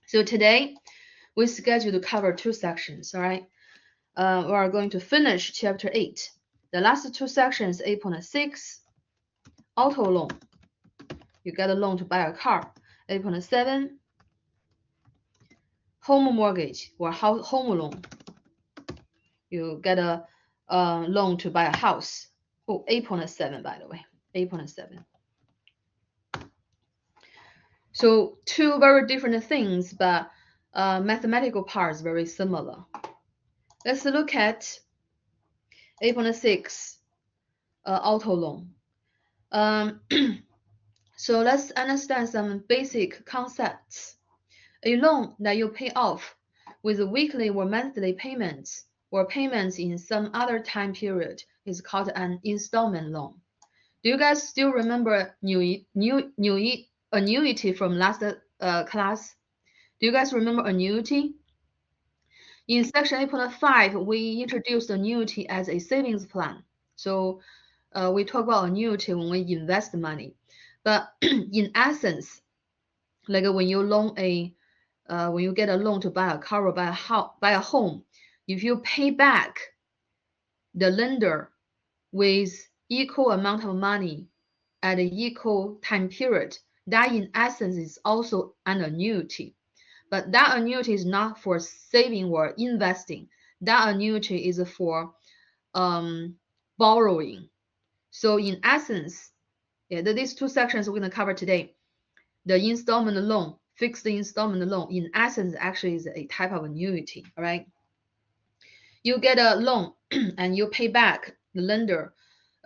So today we scheduled to cover 2 sections, all right? We are going to finish chapter 8. The last 2 sections, 8.6, auto loan. You get a loan to buy a car. 8.7, home mortgage or home loan. You get a loan to buy a house. Oh, 8.7 by the way, 8.7. So 2 very different things, but mathematical parts very similar. Let's look at 8.6 auto loan. So let's understand some basic concepts. A loan that you pay off with weekly or monthly payments or payments in some other time period is called an installment loan. Do you guys still remember annuity from last class? Do you guys remember annuity? In section 8.5, we introduced annuity as a savings plan. So we talk about annuity when we invest money. But in essence, like when you when you get a loan to buy a car or buy a home, if you pay back the lender with equal amount of money at an equal time period, that in essence is also an annuity. But that annuity is not for saving or investing. That annuity is for borrowing. So in essence, these 2 sections we're going to cover today. The installment loan, fixed installment loan, in essence, actually is a type of annuity, all right? You get a loan and you pay back the lender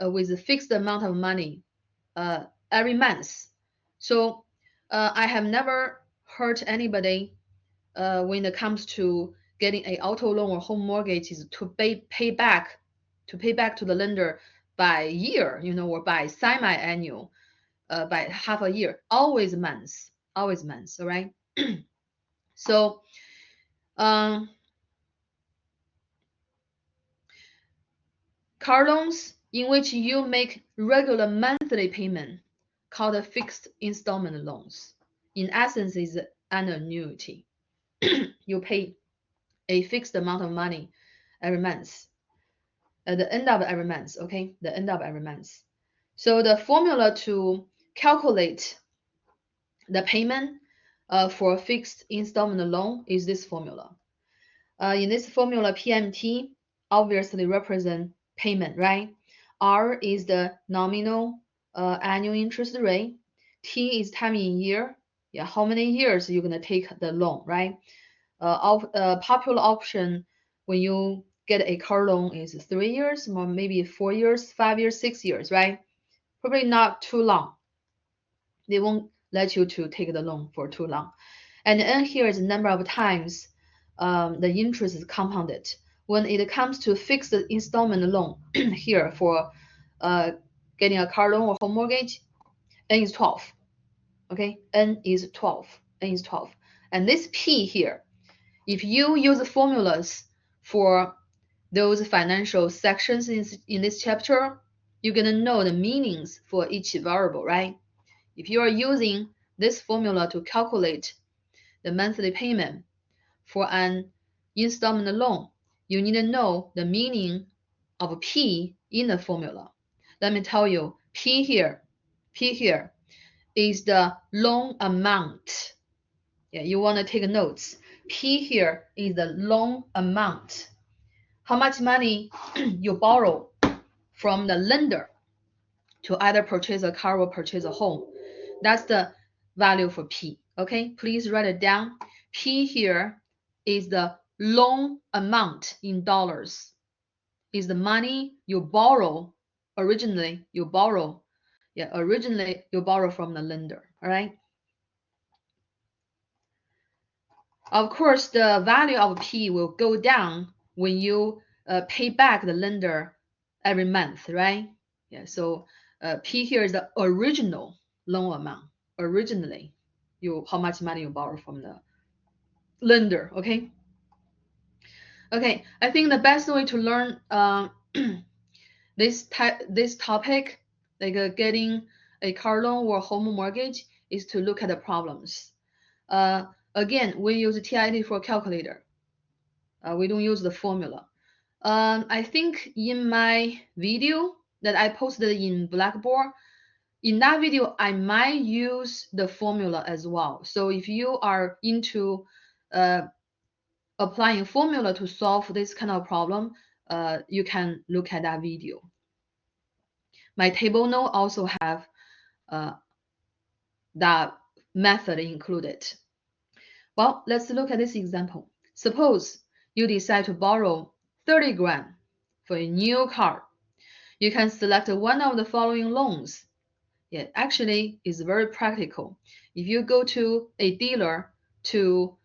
with a fixed amount of money every month. So I have never heard anybody when it comes to getting an auto loan or home mortgage is to pay back to the lender by year, or by semi-annual, by half a year. Always months, all right? So car loans in which you make regular monthly payment called a fixed installment loans. In essence, is an annuity. You pay a fixed amount of money every month at the end of every month, okay? The end of every month. So the formula to calculate the payment for a fixed installment loan is this formula. In this formula, PMT obviously represent payment, right? R is the nominal annual interest rate. T is time in year. Yeah, how many years you're gonna take the loan, right? Popular option when you get a car loan is 3 years, or maybe 4 years, 5 years, 6 years, right? Probably not too long. They won't let you to take the loan for too long. And N here is the number of times the interest is compounded. When it comes to fixed installment loan here for getting a car loan or home mortgage, N is 12. Okay, N is 12. N is 12. And this P here, if you use formulas for those financial sections in this chapter, you're gonna know the meanings for each variable, right? If you are using this formula to calculate the monthly payment for an installment loan, you need to know the meaning of P in the formula. Let me tell you, P here is the loan amount. Yeah, you want to take notes. P here is the loan amount. How much money you borrow from the lender to either purchase a car or purchase a home. That's the value for P. Okay, please write it down. P here is the loan amount in dollars. Is the money you borrow. Originally you borrow from the lender. All right. Of course, the value of P will go down when you pay back the lender every month, right? Yeah. So P here is the original loan amount. Originally, how much money you borrow from the lender. Okay. Okay. I think the best way to learn this topic, like getting a car loan or home mortgage, is to look at the problems. Again, we use TI-84 calculator. We don't use the formula. I think in my video that I posted in Blackboard, in that video, I might use the formula as well. So if you are into applying formula to solve this kind of problem, you can look at that video. My table note also have that method included. Well, let's look at this example. Suppose you decide to borrow 30 grand for a new car. You can select one of the following loans. Yeah, actually, it's very practical. If you go to a dealer to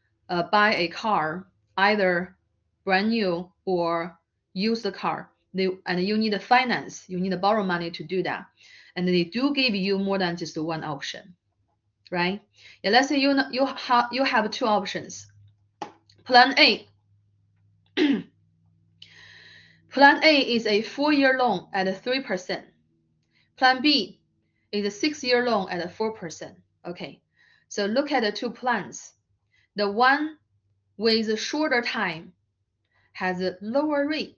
buy a car, either brand new or used car, and you need a finance, you need to borrow money to do that, and they do give you more than just one option, right? Yeah, let's say you have two options. Plan A. Plan A is a 4-year loan at 3%. Plan B is a 6-year loan at 4%. Okay, so look at the two plans. The one with a shorter time has a lower rate.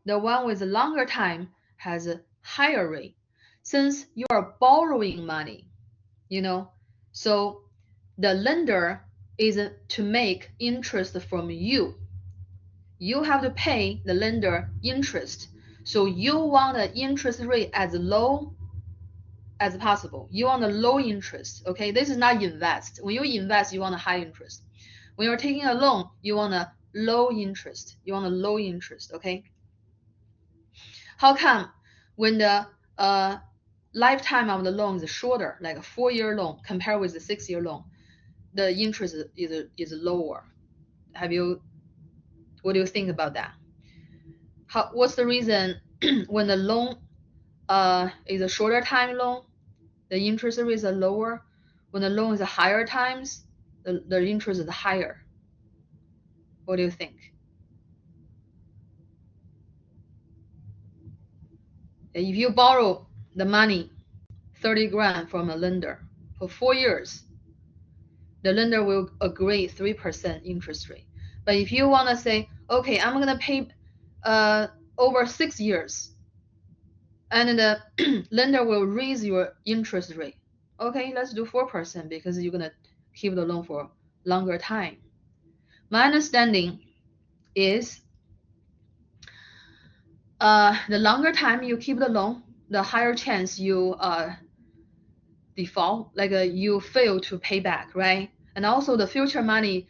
The one with a longer time has a higher rate. Since you are borrowing money, so the lender is to make interest from you. You have to pay the lender interest. So you want the interest rate as low as possible. You want a low interest, okay? This is not invest. When you invest, you want a high interest. When you're taking a loan, you want a low interest. You want a low interest, okay? How come when the lifetime of the loan is shorter, like a 4-year loan compared with the 6-year loan, the interest is lower? What do you think about that? What's the reason when the loan is a shorter time loan, the interest rates are lower? When the loan is a higher times, the interest is higher. What do you think? If you borrow the money, 30 grand from a lender for 4 years, the lender will agree 3% interest rate. But if you want to say, okay, I'm going to pay over 6 years, and the lender will raise your interest rate. Okay, let's do 4% because you're going to keep the loan for longer time. My understanding is the longer time you keep the loan, the higher chance you default, like you fail to pay back, right? And also the future money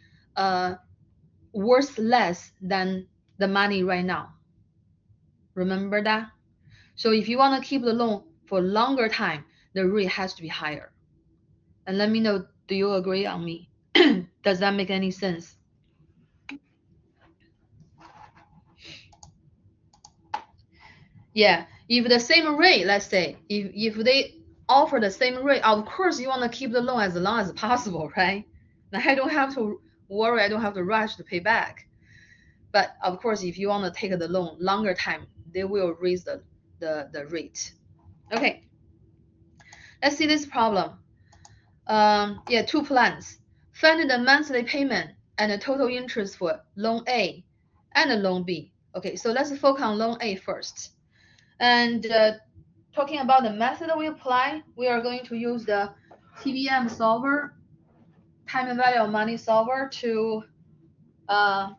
worth less than the money right now. Remember that? So if you want to keep the loan for longer time, the rate has to be higher. And let me know, do you agree on me? Does that make any sense? Yeah, if the same rate, let's say, if they offer the same rate, of course you want to keep the loan as long as possible, right? Now I don't have to worry, I don't have to rush to pay back. But of course, if you want to take the loan longer time, they will raise the rate. Okay, let's see this problem. Yeah, two plans. Find the monthly payment and the total interest for loan A and loan B. Okay, so let's focus on loan A first. And talking about the method we apply, we are going to use the TVM solver, time and value of money solver, to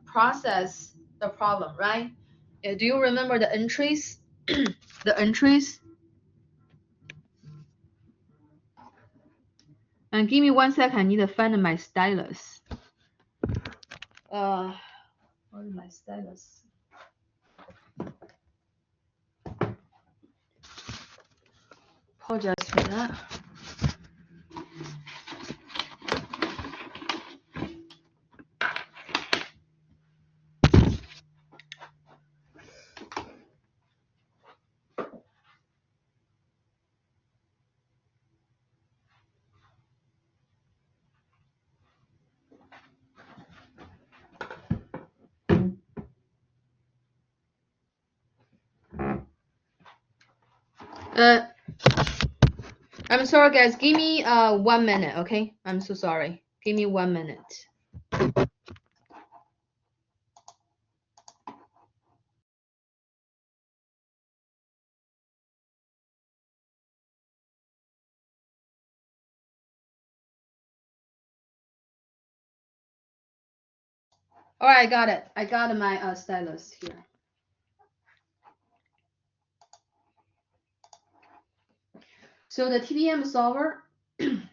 process the problem, right? Do you remember the entries? The entries? And give me 1 second, I need to find my stylus. Where is my stylus? Apologize for that. I'm sorry, guys. Give me 1 minute, okay? I'm so sorry. Give me 1 minute. All right, I got it. I got my stylus here. So the TDM solver in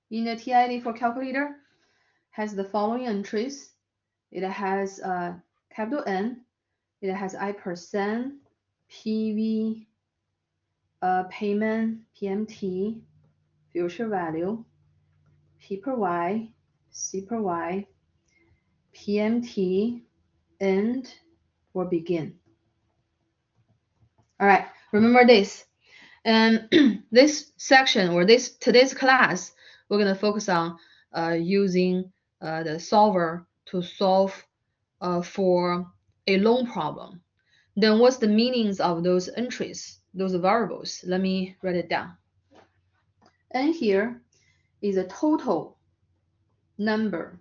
the TI-84 calculator has the following entries. It has capital N, it has I%, PV, payment, PMT, future value, P per Y, C per Y, PMT, end, or begin. All right, remember this. And this section or today's class, we're going to focus on using the solver to solve for a loan problem. Then what's the meanings of those entries, those variables? Let me write it down. And here is a total number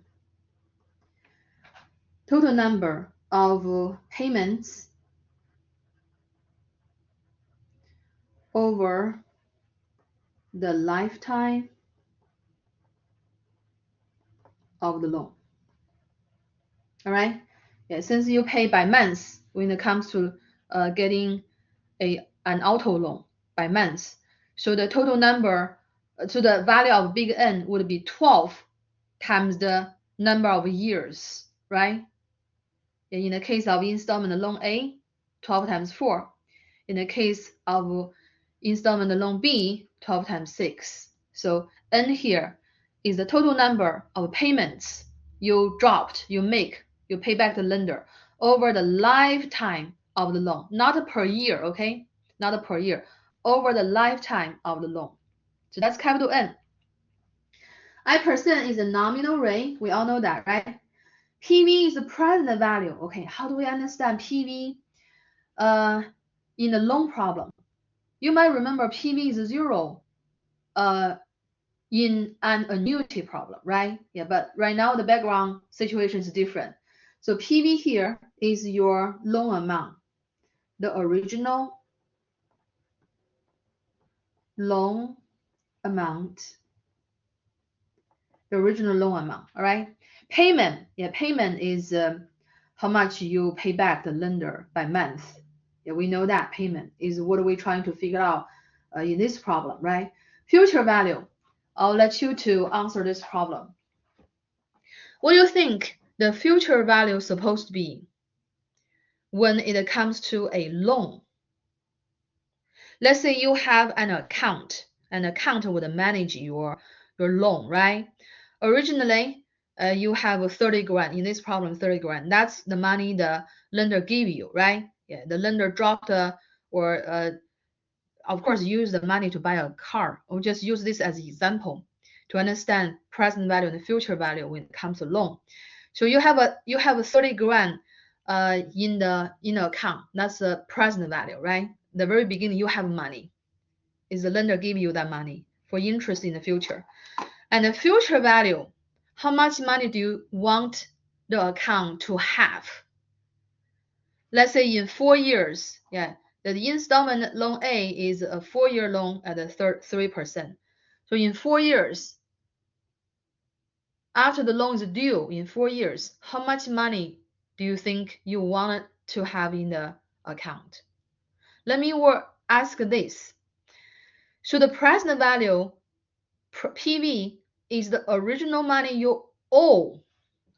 of payments over the lifetime of the loan. All right. Yeah, since you pay by months when it comes to getting an auto loan by months, so the total number, so the value of big N would be 12 times the number of years, right? In the case of installment loan A, 12 times 4. In the case of installment loan B, 12 times 6. So N here is the total number of payments you pay back the lender over the lifetime of the loan, not per year, okay? Not per year, over the lifetime of the loan. So that's capital N. I% is a nominal rate. We all know that, right? PV is the present value. Okay, how do we understand PV in the loan problem? You might remember PV is 0 in an annuity problem, right? Yeah, but right now the background situation is different. So PV here is your loan amount, the original loan amount, all right? Payment is how much you pay back the lender by month. Yeah, we know that payment is what we're trying to figure out in this problem, right? Future value, I'll let you to answer this problem. What do you think the future value is supposed to be when it comes to a loan? Let's say you have an account would manage your loan, right? Originally, you have 30 grand in this problem, 30 grand. That's the money the lender gave you, right? Yeah, the lender dropped of course, use the money to buy a car. We'll just use this as an example to understand present value and future value when it comes to loan. So you have a 30 grand in the account. That's the present value, right? The very beginning you have money. Is the lender give you that money for interest in the future? And the future value, how much money do you want the account to have? Let's say in 4 years, yeah, the installment loan A is a 4-year loan at 3%. So in 4 years, after the loan is due in 4 years, how much money do you think you want to have in the account? Let me ask this. So the present value, PV, is the original money you owe,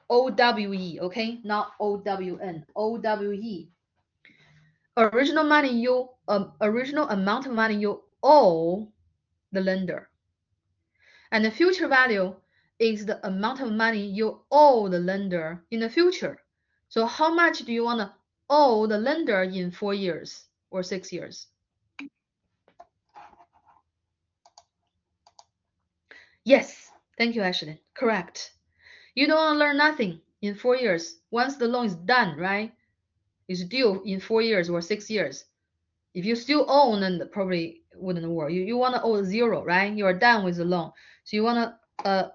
OWE, okay? Not OWN, OWE. Original amount of money you owe the lender. And the future value is the amount of money you owe the lender in the future. So how much do you want to owe the lender in 4 years or 6 years? Yes, thank you, Ashley. Correct. You don't want to learn nothing in 4 years. Once the loan is done, right? It's due in 4 years or 6 years. If you still own, then probably wouldn't work. You want to owe 0, right? You are done with the loan. So you want to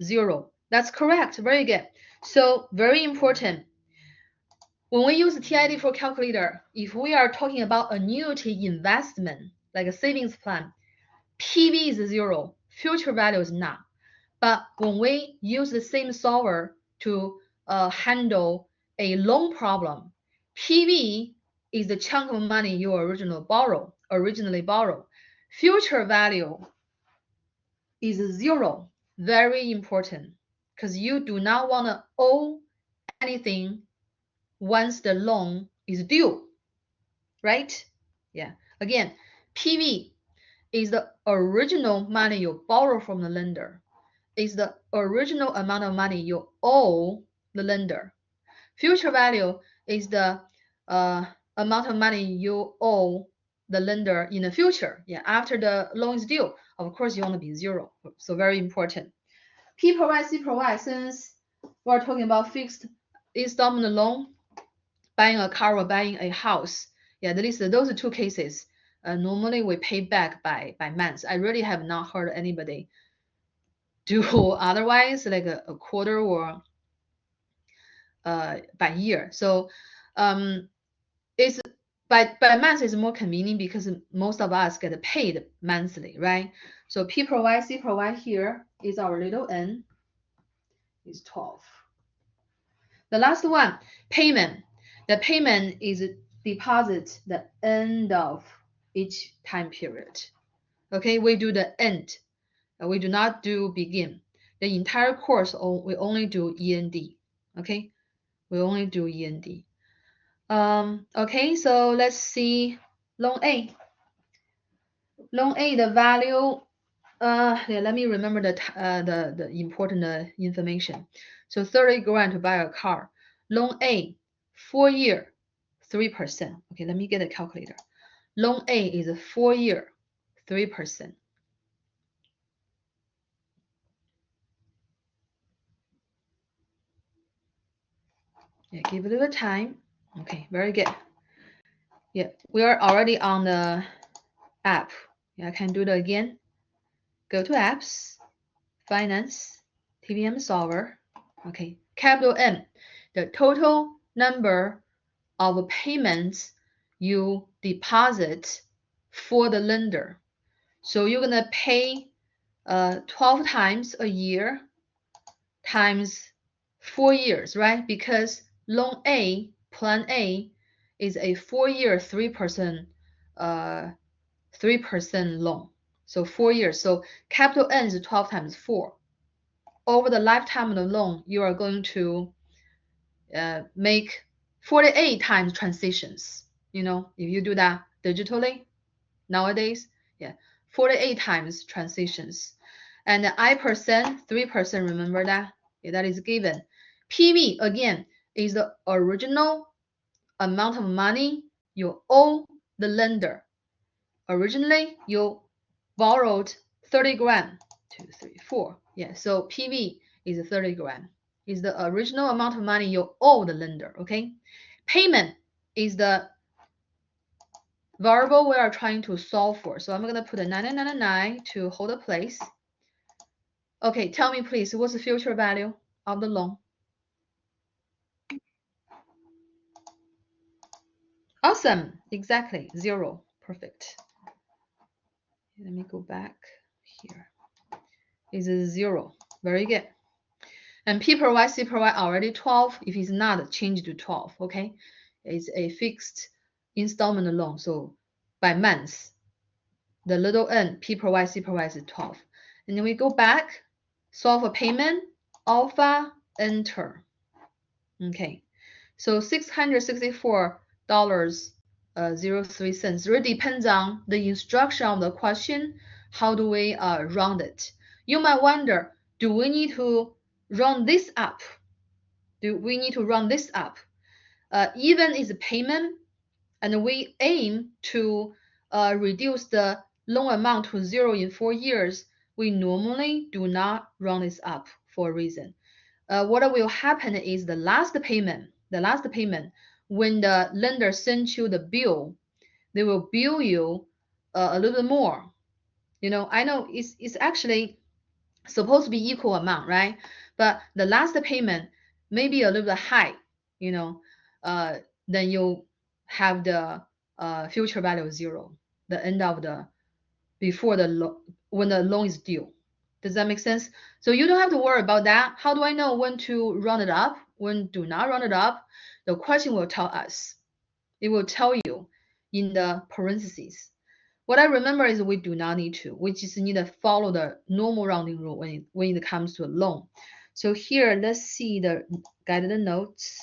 0. That's correct. Very good. So very important. When we use TID4 calculator, if we are talking about annuity investment, like a savings plan, PV is 0, future value is not. But when we use the same solver to handle a loan problem, PV is the chunk of money you originally borrow. Future value is 0. Very important, because you do not want to owe anything once the loan is due, right? Yeah. Again, PV is the original money you borrow from the lender. Is the original amount of money you owe the lender. Future value is the amount of money you owe the lender in the future. Yeah, after the loan is due, of course you want to be 0. So very important. P provide, C provide. Since we're talking about fixed installment loan, buying a car or buying a house, yeah, at least those are 2 cases. Normally we pay back by months. I really have not heard anybody do otherwise, like a quarter or by year. So it's by month is more convenient because most of us get paid monthly, right? So P provide, C provide here is our little n is 12. The last one, payment. The payment is deposit the end of each time period. Okay, we do the end. We do not do begin. The entire course we only do END. Okay, we only do END. Okay, so let's see loan A. Loan A, the value. Yeah, let me remember the important information. So 30 grand to buy a car. Loan A, 4-year, 3%. Okay, let me get a calculator. Loan A is a 4-year, 3%. Yeah, give it a little time. Okay, very good. Yeah, we are already on the app. Yeah, I can do that again. Go to apps, finance, TVM solver. Okay, capital M, the total number of payments you deposit for the lender. So you're gonna pay 12 times a year times 4 years, right? Because loan A, plan A, is a 4-year 3% 3% loan. So 4 years. So capital N is 12 times 4. Over the lifetime of the loan, you are going to make 48 times transitions. You know, if you do that digitally nowadays, yeah, 48 times transitions. And the I%, 3%, remember that? Yeah, that is given. PV, again, is the original amount of money you owe the lender. Originally, you borrowed 30 grand. 2, 3, 4. Yeah, so PV is 30 grand. Is the original amount of money you owe the lender, okay? Payment is the variable we are trying to solve for. So I'm going to put a 9999 to hold a place. Okay, tell me please, what's the future value of the loan? Awesome, exactly, 0. Perfect. Let me go back here. Is 0. Very good. And P provide, C provide already 12. If it's not, change to 12, okay? It's a fixed installment loan, so by months. The little n, P provide, C provide is 12. And then we go back, solve for payment, alpha, enter. Okay, so $664.03. Really depends on the instruction of the question. How do we round it? You might wonder, do we need to round this up? Do we need to round this up? Even is a payment, and we aim to reduce the loan amount to 0 in 4 years, we normally do not round this up for a reason. What will happen is the last payment, when the lender sends you the bill, they will bill you a little bit more. You know, I know it's actually supposed to be equal amount, right? But the last payment may be a little bit high, you know, then you have the future value 0, the end of the before the when the loan is due. Does that make sense? So you don't have to worry about that. How do I know when to round it up, when do not round it up? The question will tell us. It will tell you in the parentheses. What I remember is we do not need to. We just need to follow the normal rounding rule when it comes to a loan. So here, let's see the guided notes.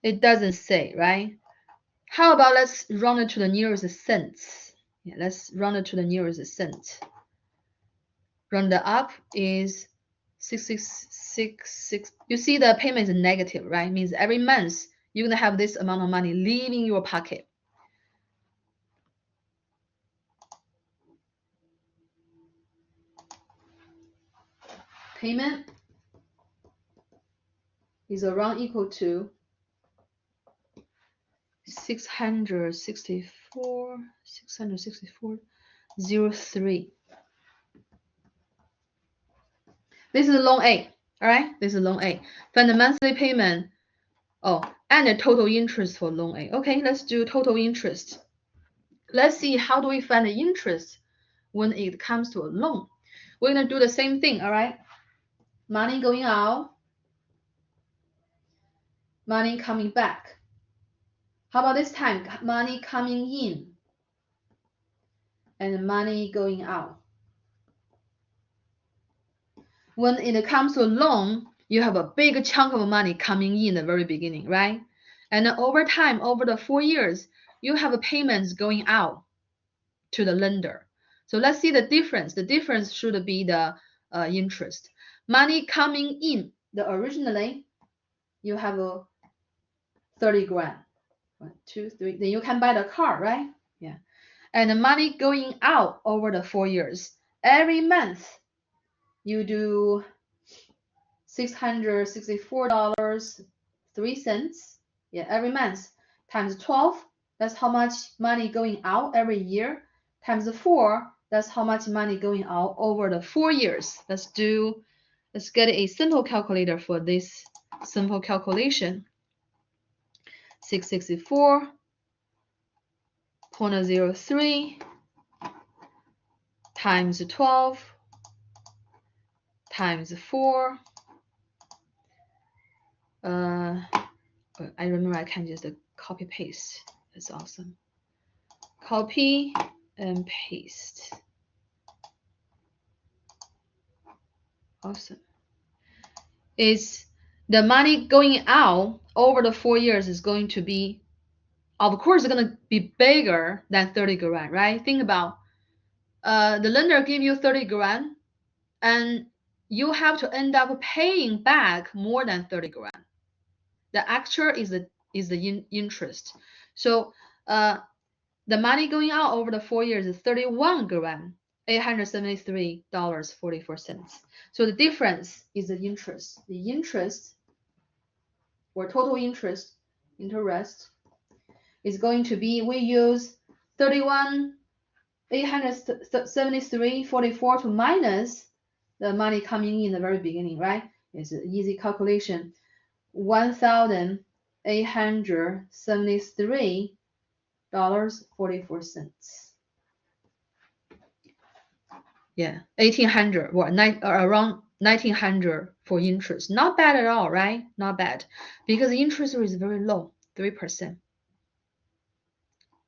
It doesn't say, right? How about let's round it to the nearest cents? Yeah, let's round it to the nearest cent. Round it up is 6666. You see the payment is negative, right? Means every month you're gonna have this amount of money leaving your pocket. Payment is around equal to 664.03. This is loan A, all right? This is loan A. Find the monthly payment. Oh, and the total interest for loan A. Okay, let's do total interest. Let's see how do we find the interest when it comes to a loan. We're gonna do the same thing, all right? Money going out, money coming back. How about this time? Money coming in and money going out. When it comes to a loan, you have a big chunk of money coming in the very beginning, right? And then over time, over the 4 years, you have payments going out to the lender. So let's see the difference. The difference should be the interest. Money coming in, originally, you have a 30 grand. 1, 2, 3. Then you can buy the car, right? Yeah. And the money going out over the 4 years. Every month, you do $664.03. Yeah, every month times 12. That's how much money going out every year. Times 4. That's how much money going out over the 4 years. Let's get a simple calculator for this simple calculation. 664.03 times 12 times 4. I remember I can just copy paste. That's awesome. Copy and paste. Awesome. Is the money going out over the 4 years is going to be, of course, it's going to be bigger than 30 grand, right? Think about the lender give you 30 grand and you have to end up paying back more than 30 grand. The actual is the interest. So the money going out over the 4 years is 31 grand, $873.44. So the difference is the interest. The interest, or total interest is going to be, we use 31,873.44 to minus the money coming in the very beginning, right? It's an easy calculation. $1,873.44. Yeah, 1,800 or around 1,900 for interest. Not bad at all, right? Not bad, because the interest rate is very low, 3%.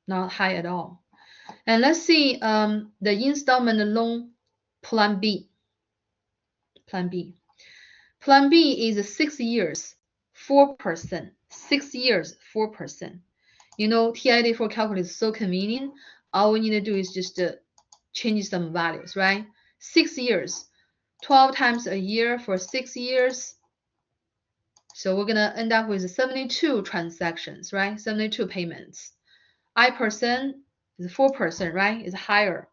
Not high at all. And let's see the installment loan plan B. Plan B. Plan B is 6 years, 4%. 6 years, 4%. You know, TID for calculus is so convenient. All we need to do is just change some values, right? 6 years, 12 times a year for 6 years. So we're going to end up with 72 transactions, right? 72 payments. I% is 4%, right? It's higher.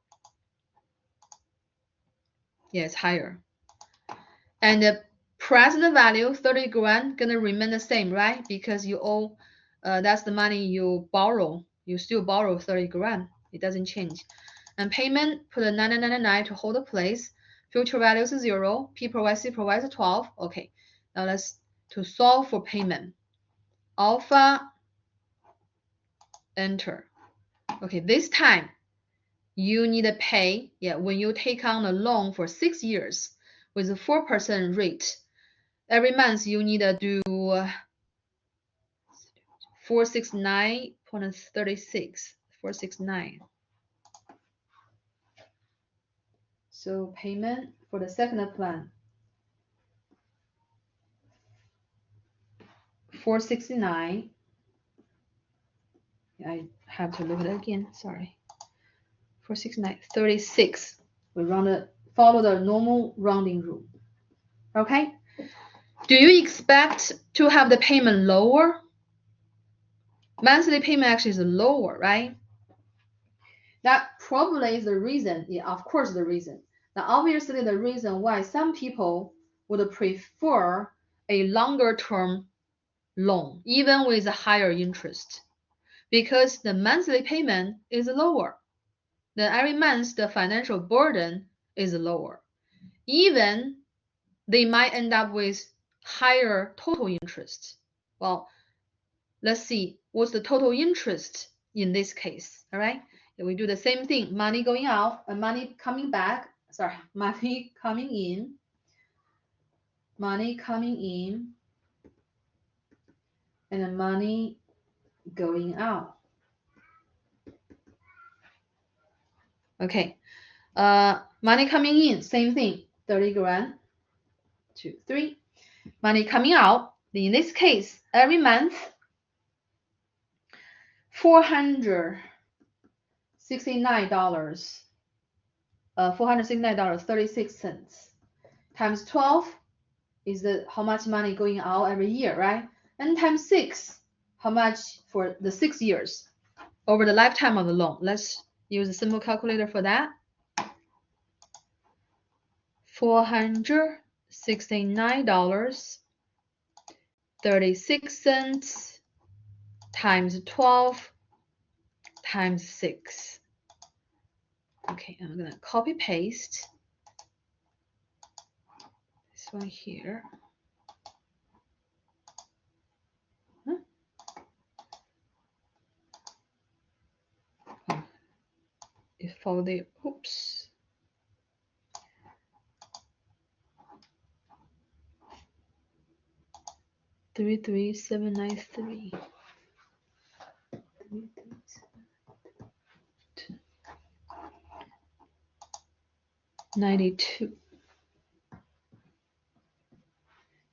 Yeah, it's higher. And the present value, 30 grand, gonna remain the same, right? Because you owe That's the money you borrow. You still borrow 30 grand. It doesn't change. And payment, put a 9999 to hold the place. Future value is 0. P provides C provides 12. Okay. Now let's to solve for payment. Alpha, enter. Okay, this time you need to pay, when you take on a loan for 6 years with a 4% rate, every month you need to do 469.36, 469. So payment for the second plan, 469. I have to look at it again, sorry. 469, 36. We follow the normal rounding rule. Okay? Do you expect to have the payment lower? Monthly payment actually is lower, right? That probably is the reason, of course the reason. Now obviously the reason why some people would prefer a longer term loan, even with a higher interest, because the monthly payment is lower. Then every month the financial burden is lower. Even they might end up with higher total interest. Well, let's see what's the total interest in this case. All right, we do the same thing. Money going out and money coming back. Sorry, money coming in. Money coming in. And then money going out. Okay. Money coming in, same thing. 30 grand. 2, 3. Money coming out. In this case, every month, $469. $469.36 times 12 is how much money going out every year, right? And times 6, how much for the 6 years over the lifetime of the loan. Let's use a simple calculator for that. $469.36 times 12 times 6. Okay, I'm gonna copy paste this one here. It folded. Oops. $33793. 92.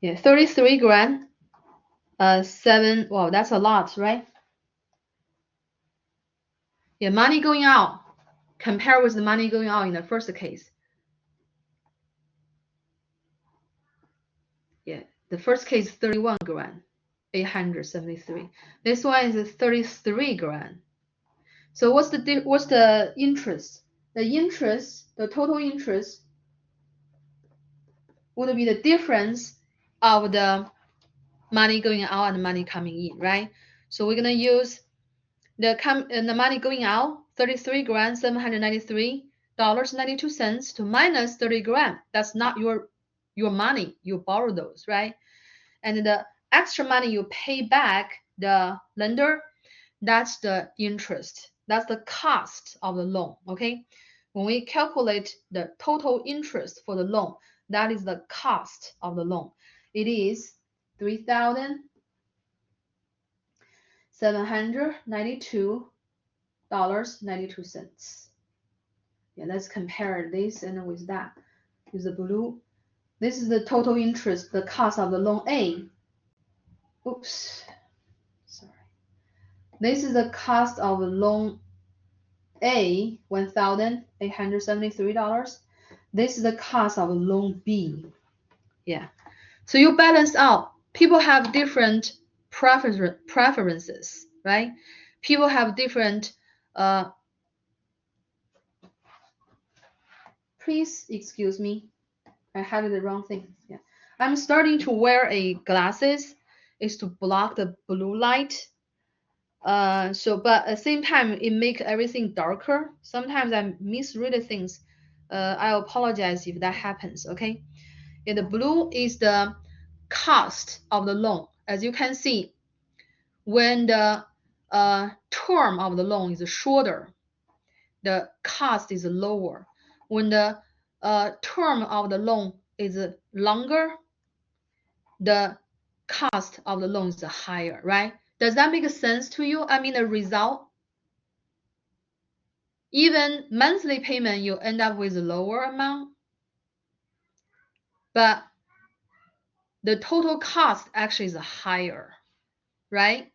Yeah, 33 grand. 7. Wow, that's a lot, right? Yeah, money going out. Compare with the money going out in the first case. Yeah, the first case is 31 grand, 873. This one is 33 grand. So what's the interest? The total interest would be the difference of the money going out and money coming in, right? So we're gonna use the money going out, 33 grand, $793.92 to minus 30 grand. That's not your money. You borrow those, right? And the extra money you pay back the lender, that's the interest. That's the cost of the loan, okay? When we calculate the total interest for the loan, that is the cost of the loan. It is $3,792.92. Yeah, let's compare this and with that. Use the blue. This is the total interest, the cost of the loan A. Oops, sorry. This is the cost of the loan A, $1,873. This is the cost of loan B. Yeah. So you balance out. People have different preferences, right? People have different please excuse me. I have the wrong thing. Yeah. I'm starting to wear a glasses is to block the blue light. But at the same time, it make everything darker. Sometimes I misread things. I apologize if that happens, okay? And the blue is the cost of the loan. As you can see, when the term of the loan is shorter, the cost is lower. When the term of the loan is longer, the cost of the loan is higher, right? Does that make sense to you? I mean, the result, even monthly payment, you end up with a lower amount, but the total cost actually is higher, right?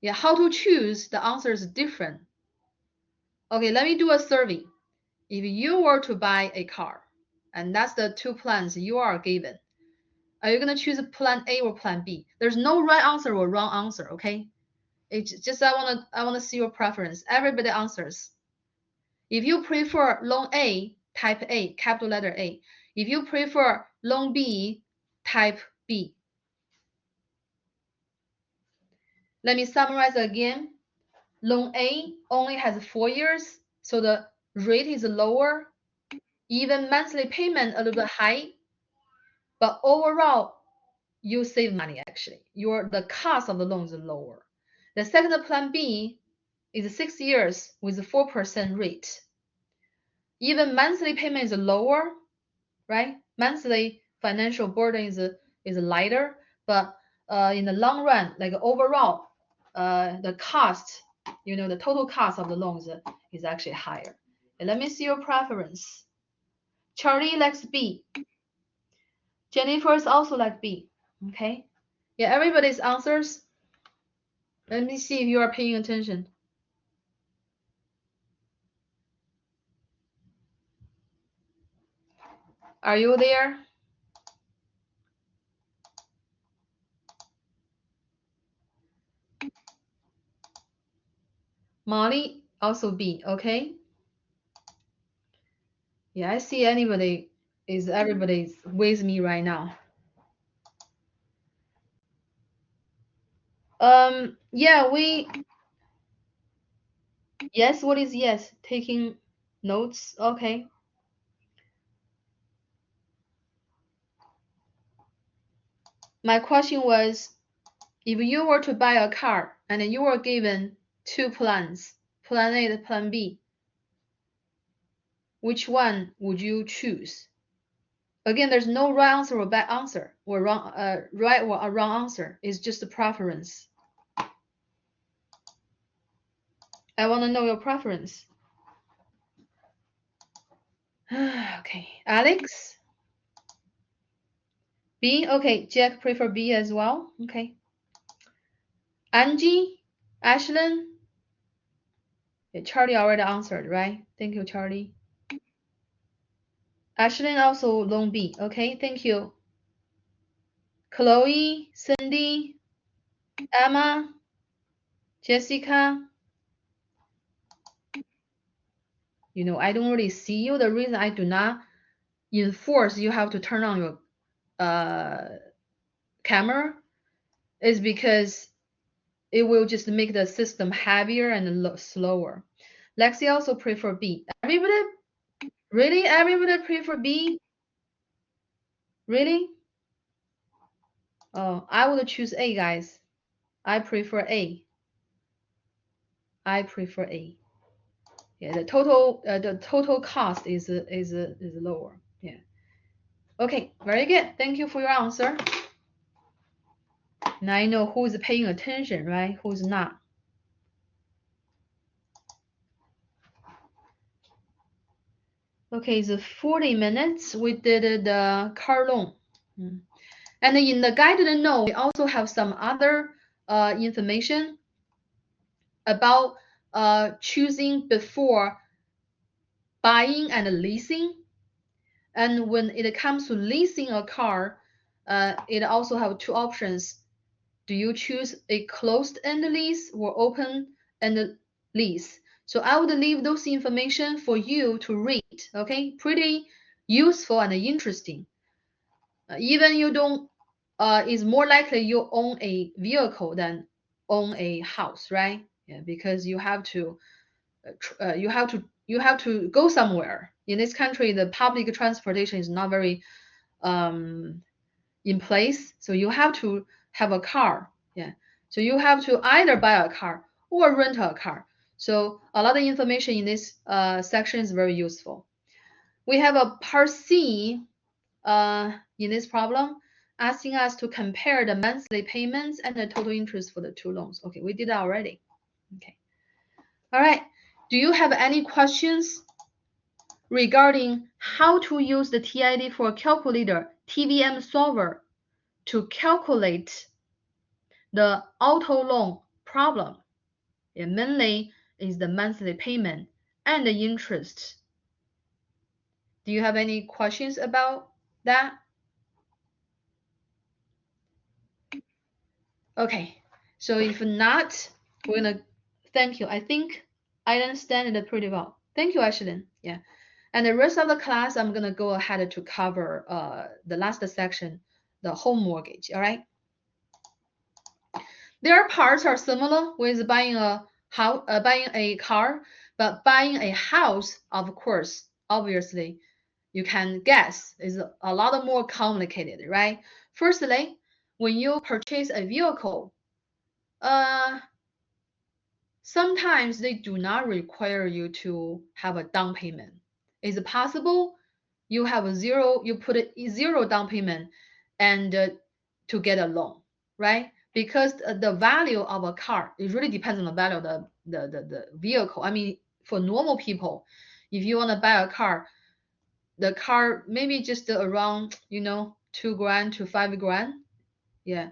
Yeah, how to choose? The answer is different. Okay, let me do a survey. If you were to buy a car, and that's the two plans you are given, are you gonna choose plan A or plan B? There's no right answer or wrong answer, okay? It's just I wanna see your preference. Everybody answers. If you prefer loan A, type A, capital letter A. If you prefer loan B, type B. Let me summarize again. Loan A only has 4 years, so the rate is lower. Even monthly payment a little bit high, but overall you save money actually. The cost of the loan is lower. The second plan B is 6 years with a 4% rate. Even monthly payment is lower, right? Monthly financial burden is lighter, but in the long run, like overall, the cost, the total cost of the loans is actually higher. And let me see your preference. Charlie likes B. Jennifer is also like B. Okay. Yeah, everybody's answers. Let me see if you are paying attention. Are you there? Molly also B. Okay. Yeah, I see everybody's with me right now. Yeah, yes, what is yes? Taking notes, okay. My question was, if you were to buy a car and you were given two plans, plan A and plan B, which one would you choose? Again, there's no right answer or bad answer or wrong, right or a wrong answer. It's just a preference. I want to know your preference. Okay, Alex? B? Okay, Jack prefer B as well. Okay. Angie? Ashlyn? Yeah, Charlie already answered, right? Thank you, Charlie. Ashlyn also loan B. Okay, thank you. Chloe, Cindy, Emma, Jessica. I don't really see you. The reason I do not enforce you have to turn on your camera is because it will just make the system heavier and slower. Lexi also prefer B. Everybody? Really? Everybody prefer B? Really? Oh, I would choose A, guys. I prefer A. I prefer A. Yeah, the total cost is lower. Yeah. Okay, very good. Thank you for your answer. Now I know who is paying attention, right? Who's not. Okay, it's 40 minutes. We did the car loan. And in the guided note, we also have some other information about choosing before buying and leasing. And when it comes to leasing a car, it also have two options. Do you choose a closed-end lease or open-end lease? So I would leave those information for you to read. Okay, pretty useful and interesting. Even you don't, it's more likely you own a vehicle than own a house, right? Yeah, because you have to you have to go somewhere. In this country, the public transportation is not very in place, so you have to have a car. Yeah, so you have to either buy a car or rent a car. So a lot of information in this section is very useful. We have a part C in this problem, asking us to compare the monthly payments and the total interest for the two loans. Okay, we did that already. Okay. All right. Do you have any questions regarding how to use the TID for calculator TVM solver to calculate the auto loan problem? It mainly is the monthly payment and the interest. Do you have any questions about that? Okay, so if not, we're gonna thank you. I think I understand it pretty well. Thank you, Ashlyn. Yeah. And the rest of the class, I'm gonna go ahead to cover the last section, the home mortgage. All right. Their parts are similar with buying a house, buying a car, but buying a house, of course, obviously, you can guess is a lot more complicated, right? Firstly, when you purchase a vehicle, sometimes they do not require you to have a down payment. Is it possible you have a zero, you put a zero down payment and to get a loan, right? Because the value of a car, it really depends on the value of the vehicle. I mean, for normal people, if you want to buy a car, the car maybe just around, you know, 2 grand to 5 grand. Yeah.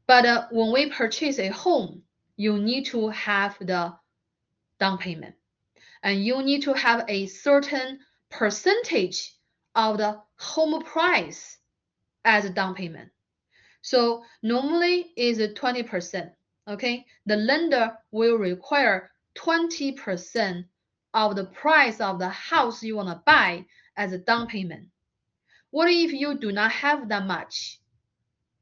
But when we purchase a home, you need to have the down payment and you need to have a certain percentage of the home price as a down payment. So normally is 20%. Okay, the lender will require 20% of the price of the house you want to buy as a down payment. What if you do not have that much?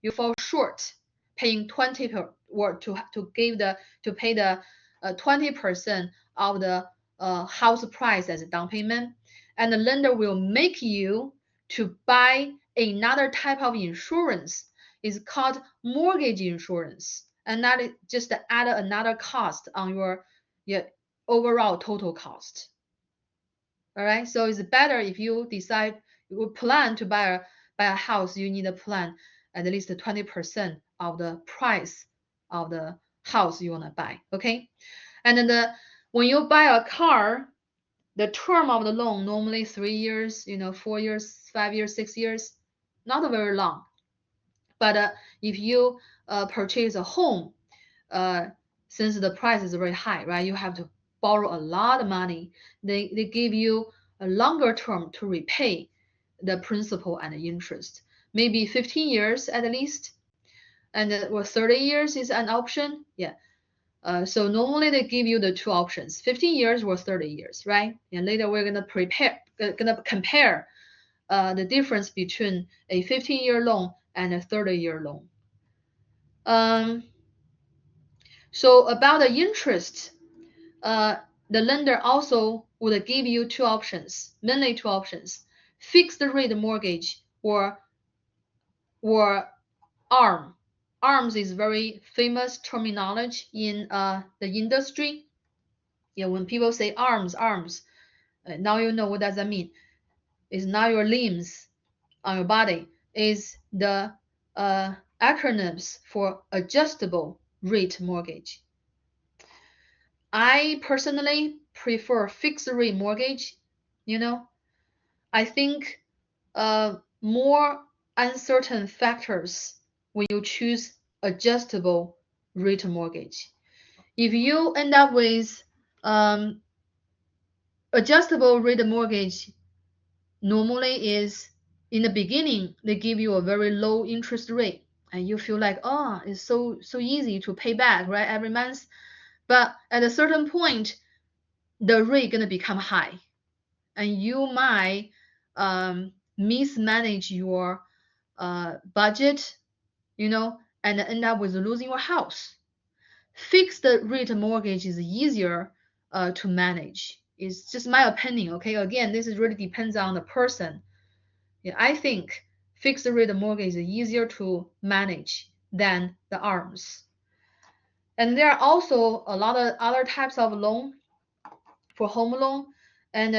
You fall short paying 20 per, or to pay the 20% of the house price as a down payment, and the lender will make you to buy another type of insurance. It's called mortgage insurance, and that is just add another cost on your overall total cost. All right, so it's better if you decide you plan to buy a house, you need to plan at least 20% of the price of the house you want to buy. Okay, and then when you buy a car, the term of the loan normally 3 years, 4 years, 5 years, 6 years, not very long. But if you purchase a home, since the price is very high, right? You have to borrow a lot of money. They give you a longer term to repay the principal and the interest. Maybe 15 years at least, and 30 years is an option. Yeah. So normally they give you the two options: 15 years or 30 years, right? And later we're gonna compare the difference between a 15-year loan and a 30-year loan. So about the interest, the lender also would give you two options, mainly two options: fixed rate mortgage or ARM. ARMS is very famous terminology in the industry. Yeah, when people say arms, now you know what does that mean. It's not your limbs on your body. It's the acronyms for adjustable rate mortgage. I personally prefer fixed rate mortgage. I think more uncertain factors when you choose adjustable rate mortgage. If you end up with adjustable rate mortgage, normally is in the beginning they give you a very low interest rate and you feel like, oh, it's so easy to pay back, right, every month. But at a certain point the rate gonna become high and you might mismanage your budget, and end up with losing your house. Fixed rate mortgage is easier to manage. It's just my opinion, okay? Again, this is really depends on the person. Yeah, I think fixed rate mortgage is easier to manage than the ARMs. And there are also a lot of other types of loan for home loan. And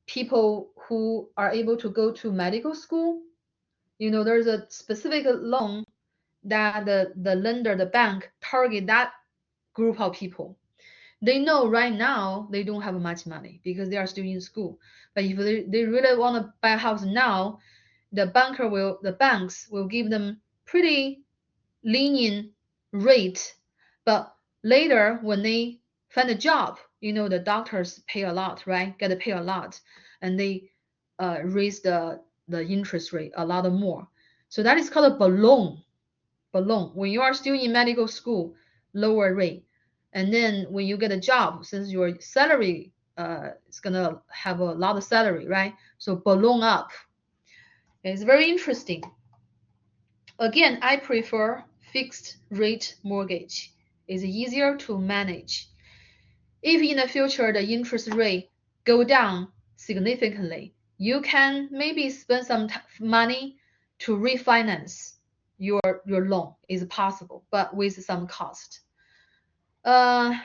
people who are able to go to medical school, there's a specific loan that the lender, the bank, target that group of people. They know right now they don't have much money because they are still in school. But if they really want to buy a house now, the banks will give them pretty lenient rate. But later when they find a job, the doctors pay a lot, right? Get to pay a lot, and they raise the interest rate a lot more. So that is called a balloon. When you are still in medical school, lower rate, and then when you get a job, since your salary is gonna have a lot of salary, right? So balloon up. It's very interesting. Again, I prefer fixed rate mortgage. It's easier to manage. If in the future the interest rate go down significantly, you can maybe spend some money to refinance your loan. Is possible, but with some cost. And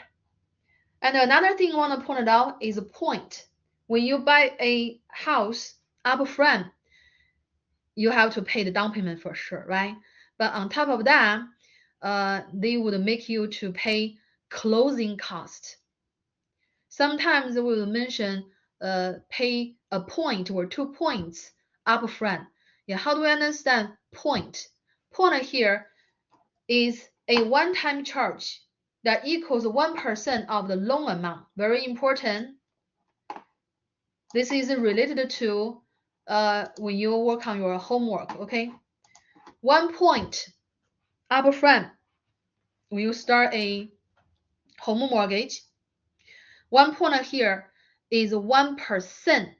another thing I want to point out is a point. When you buy a house upfront, you have to pay the down payment for sure, right? But on top of that, they would make you to pay closing cost. Sometimes we will mention pay a point or 2 points upfront. Yeah, how do we understand point? Point here is a one-time charge that equals 1% of the loan amount. Very important. This is related to when you work on your homework, okay? 1 point upfront when you start a home mortgage. 1 point here is 1%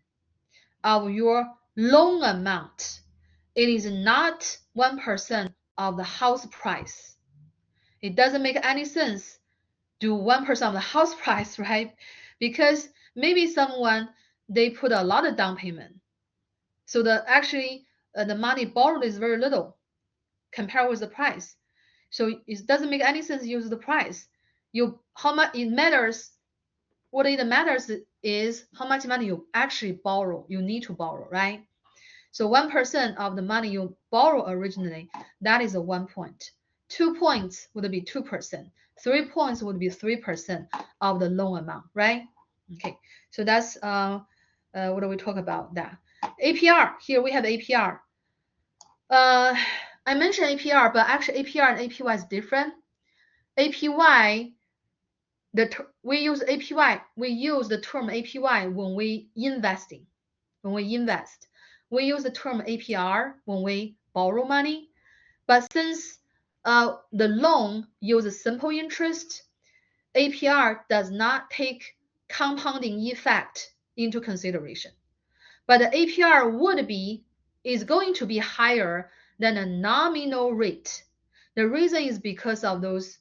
of your loan amount. It is not 1% of the house price. It doesn't make any sense do 1% of the house price, right? Because maybe someone, they put a lot of down payment. So the money borrowed is very little compared with the price. So it doesn't make any sense to use the price. How much it matters. What it matters is how much money you actually borrow. You need to borrow, right? So 1% of the money you borrow originally, that is a 1 point. 2 points would be 2%. 3 points would be 3% of the loan amount, right? Okay, so that's what do we talk about that? APR, here we have APR. I mentioned APR, but actually APR and APY is different. APY, we use APY, we use the term APY when we investing. When we invest, we use the term APR when we borrow money. But since the loan uses simple interest, APR does not take compounding effect into consideration. But the APR is going to be higher than a nominal rate. The reason is because of those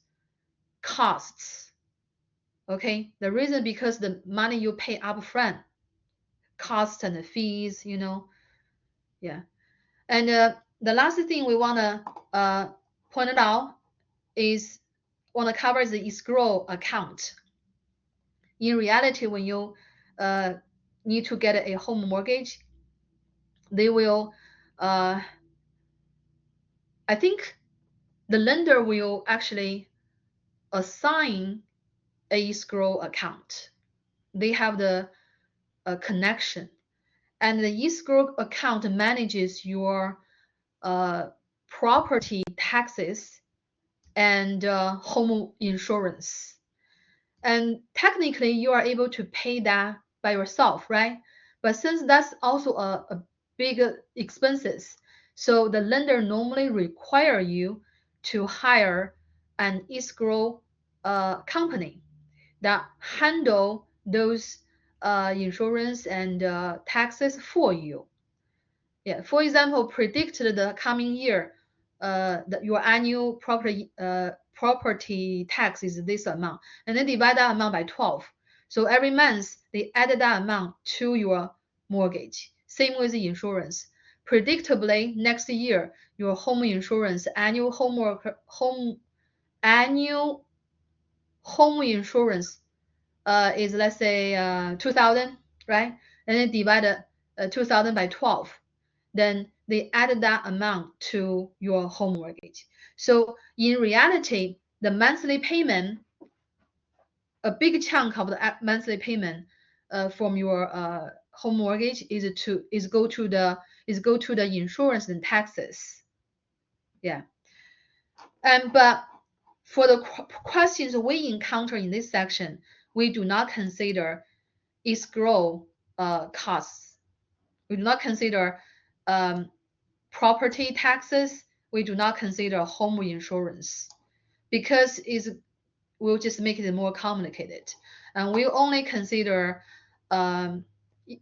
costs. Okay, the reason because the money you pay upfront, costs and the fees, yeah. And the last thing we want to point out is want to cover the escrow account. In reality, when you need to get a home mortgage, they will, I think the lender will actually assign a escrow account. They have the connection, and the escrow account manages your property taxes and home insurance. And technically, you are able to pay that by yourself, right? But since that's also a big expenses, so the lender normally require you to hire an escrow company that handle those insurance and taxes for you. Yeah, for example, predicted the coming year, your annual property tax is this amount, and then divide that amount by 12. So every month they added that amount to your mortgage. Same with the insurance. Predictably, next year your home insurance annual home insurance is, let's say 2,000, right? And then divide 2,000 by 12. Then they added that amount to your home mortgage. So in reality, the monthly payment, a big chunk of the monthly payment from your home mortgage is go to the insurance and taxes. Yeah. But for the questions we encounter in this section, we do not consider escrow costs. We do not consider property taxes. We do not consider home insurance because we'll just make it more complicated. And we only consider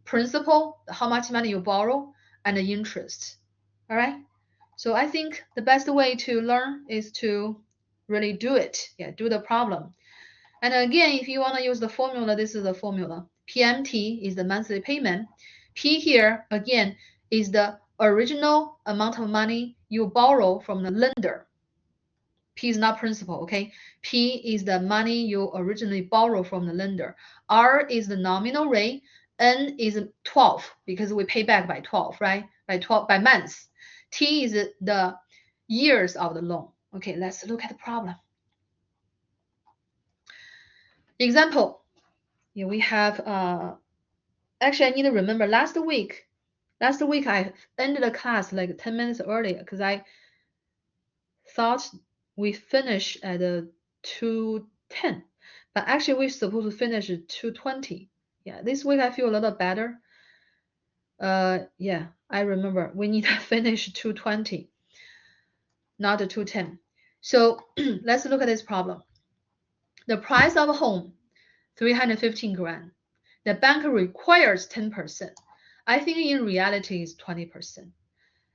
principal, how much money you borrow, and the interest. All right. So I think the best way to learn is to really do it. Yeah, do the problem. And again, if you want to use the formula, this is the formula. PMT is the monthly payment. P here, again, is the original amount of money you borrow from the lender. P is not principal, okay? P is the money you originally borrow from the lender. R is the nominal rate. N is 12 because we pay back by 12, right? By months. T is the years of the loan. Okay, let's look at the problem. Example. Yeah, we have actually I need to remember last week I ended the class like 10 minutes earlier because I thought we finished at 2:10, but actually we're supposed to finish at 2:20. Yeah, this week I feel a little better. Yeah, I remember we need to finish 2:20, not 2:10. So let's look at this problem. The price of a home, 315 grand. The bank requires 10%. I think in reality is 20%.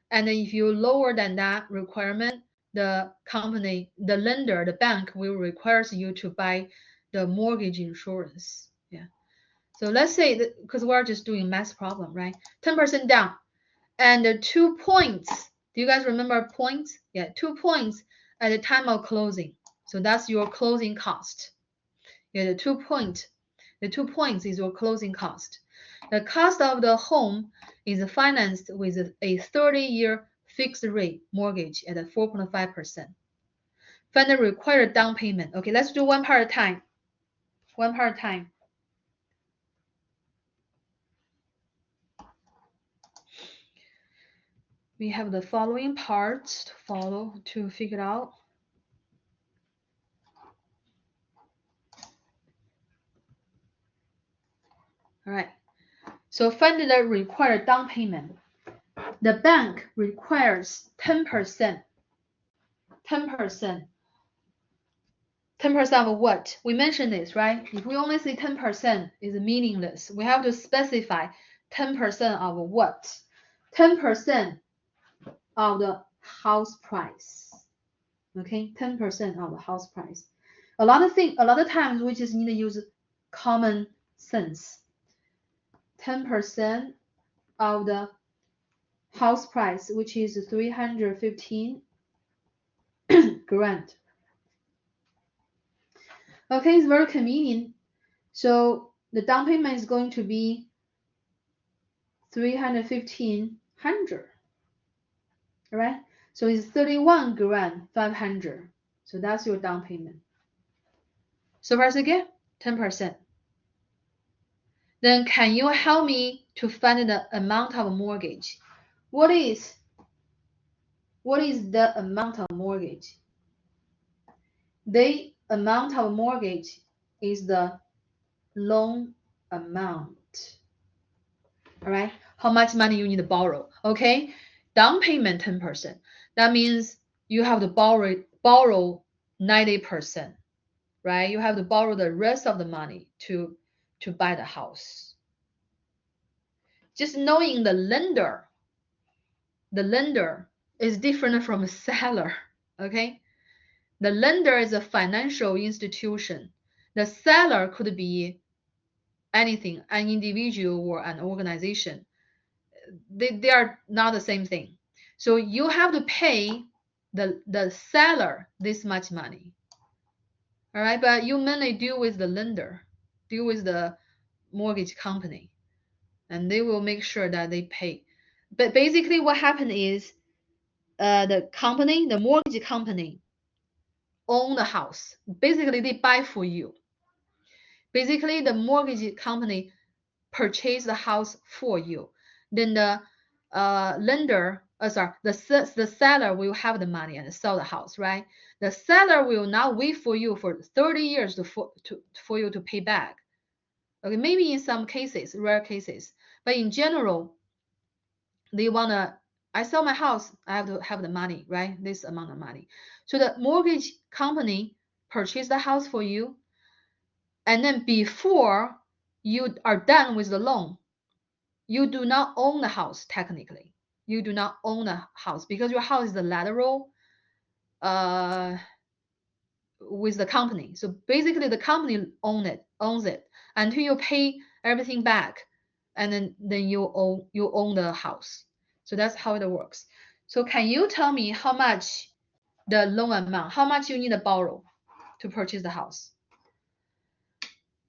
And if you lower than that requirement, the company, the lender, the bank will require you to buy the mortgage insurance. Yeah. So let's say that because we're just doing math problem, right? 10% down. And the 2 points. Do you guys remember points? Yeah, 2 points at the time of closing. So that's your closing cost. Yeah, the 2 points is your closing cost. The cost of the home is financed with a 30-year fixed rate mortgage at 4.5%. Find the required down payment. Okay, let's do one part at a time. One part at a time. We have the following parts to follow to figure out. All right. So find the required down payment. The bank requires 10%. 10%. 10% of what? We mentioned this, right? If we only say 10% is meaningless. We have to specify 10% of what? 10% of the house price. Okay, 10% of the house price. A lot of times we just need to use common sense. 10% of the house price, which is 315 grand. Okay, it's very convenient. So the down payment is going to be 31500. All right, so it's 31 grand 500. So that's your down payment. So first again, 10%. Then can you help me to find the amount of mortgage? What is the amount of mortgage? The amount of mortgage is the loan amount. All right, how much money you need to borrow? Okay, down payment 10%. That means you have to borrow 90%, right? You have to borrow the rest of the money to buy the house. Just knowing the lender is different from a seller, okay? The lender is a financial institution. The seller could be anything, an individual or an organization. They are not the same thing. So you have to pay the seller this much money. All right, but you mainly deal with the lender, deal with the mortgage company, and they will make sure that they pay. But basically what happened is the mortgage company own the house. Basically they buy for you. Basically the mortgage company purchase the house for you. Then the the seller will have the money and sell the house, right? The seller will not wait for you for 30 years for you to pay back. Okay, maybe in some cases, rare cases, but in general, they wanna, I sell my house, I have to have the money, right? This amount of money. So the mortgage company purchase the house for you, and then before you are done with the loan, you do not own the house technically. You do not own the house because your house is the lateral with the company. So basically the company owns it until you pay everything back, and then you own the house. So that's how it works. So can you tell me how much the loan amount, how much you need to borrow to purchase the house?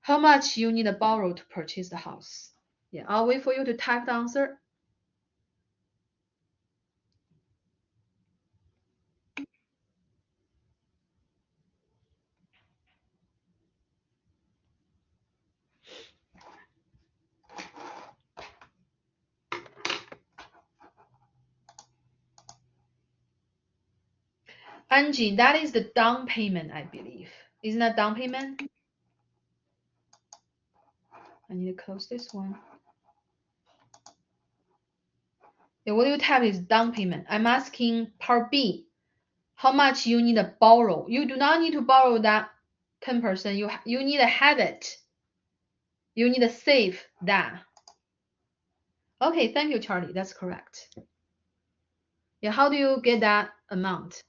How much you need to borrow to purchase the house? Yeah, I'll wait for you to type the answer. Angie, that is the down payment, I believe. Isn't that down payment? I need to close this one. Yeah, what you type is down payment. I'm asking part B, how much you need to borrow. You do not need to borrow that 10%. You need to have it. You need to save that. Okay, thank you, Charlie. That's correct. Yeah, how do you get that amount?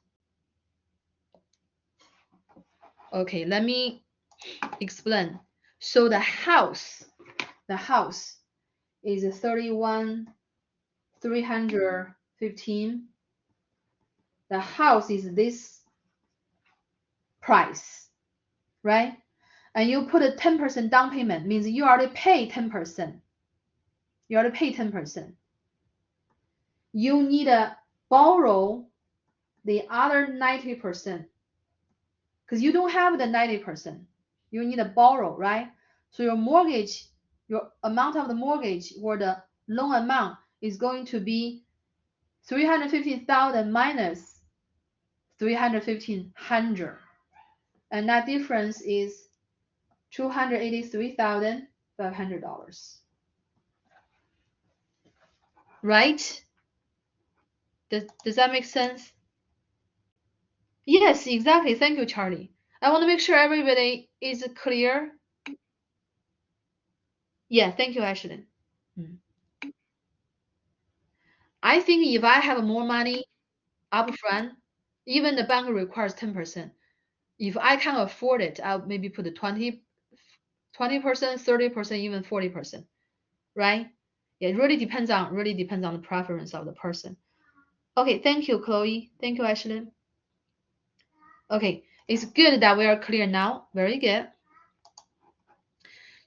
Okay, let me explain. So the house is 31,315. The house is this price, right? And you put a 10% down payment, means you already pay 10%. You already pay 10%. You need to borrow the other 90%, because you don't have the 90%. You need to borrow, right? So your mortgage, your amount of the mortgage or the loan amount is going to be 350,000 minus 3,1,500, and that difference is $283,500. Right? Does that make sense? Yes, exactly. Thank you, Charlie. I want to make sure everybody is clear. Yeah, thank you, Ashley. I think if I have more money upfront, even the bank requires 10%. If I can afford it, I'll maybe put 20%, 30%, even 40%. Right? Yeah, it really depends on the preference of the person. Okay, thank you, Chloe. Thank you, Ashley. Okay, it's good that we are clear now. Very good.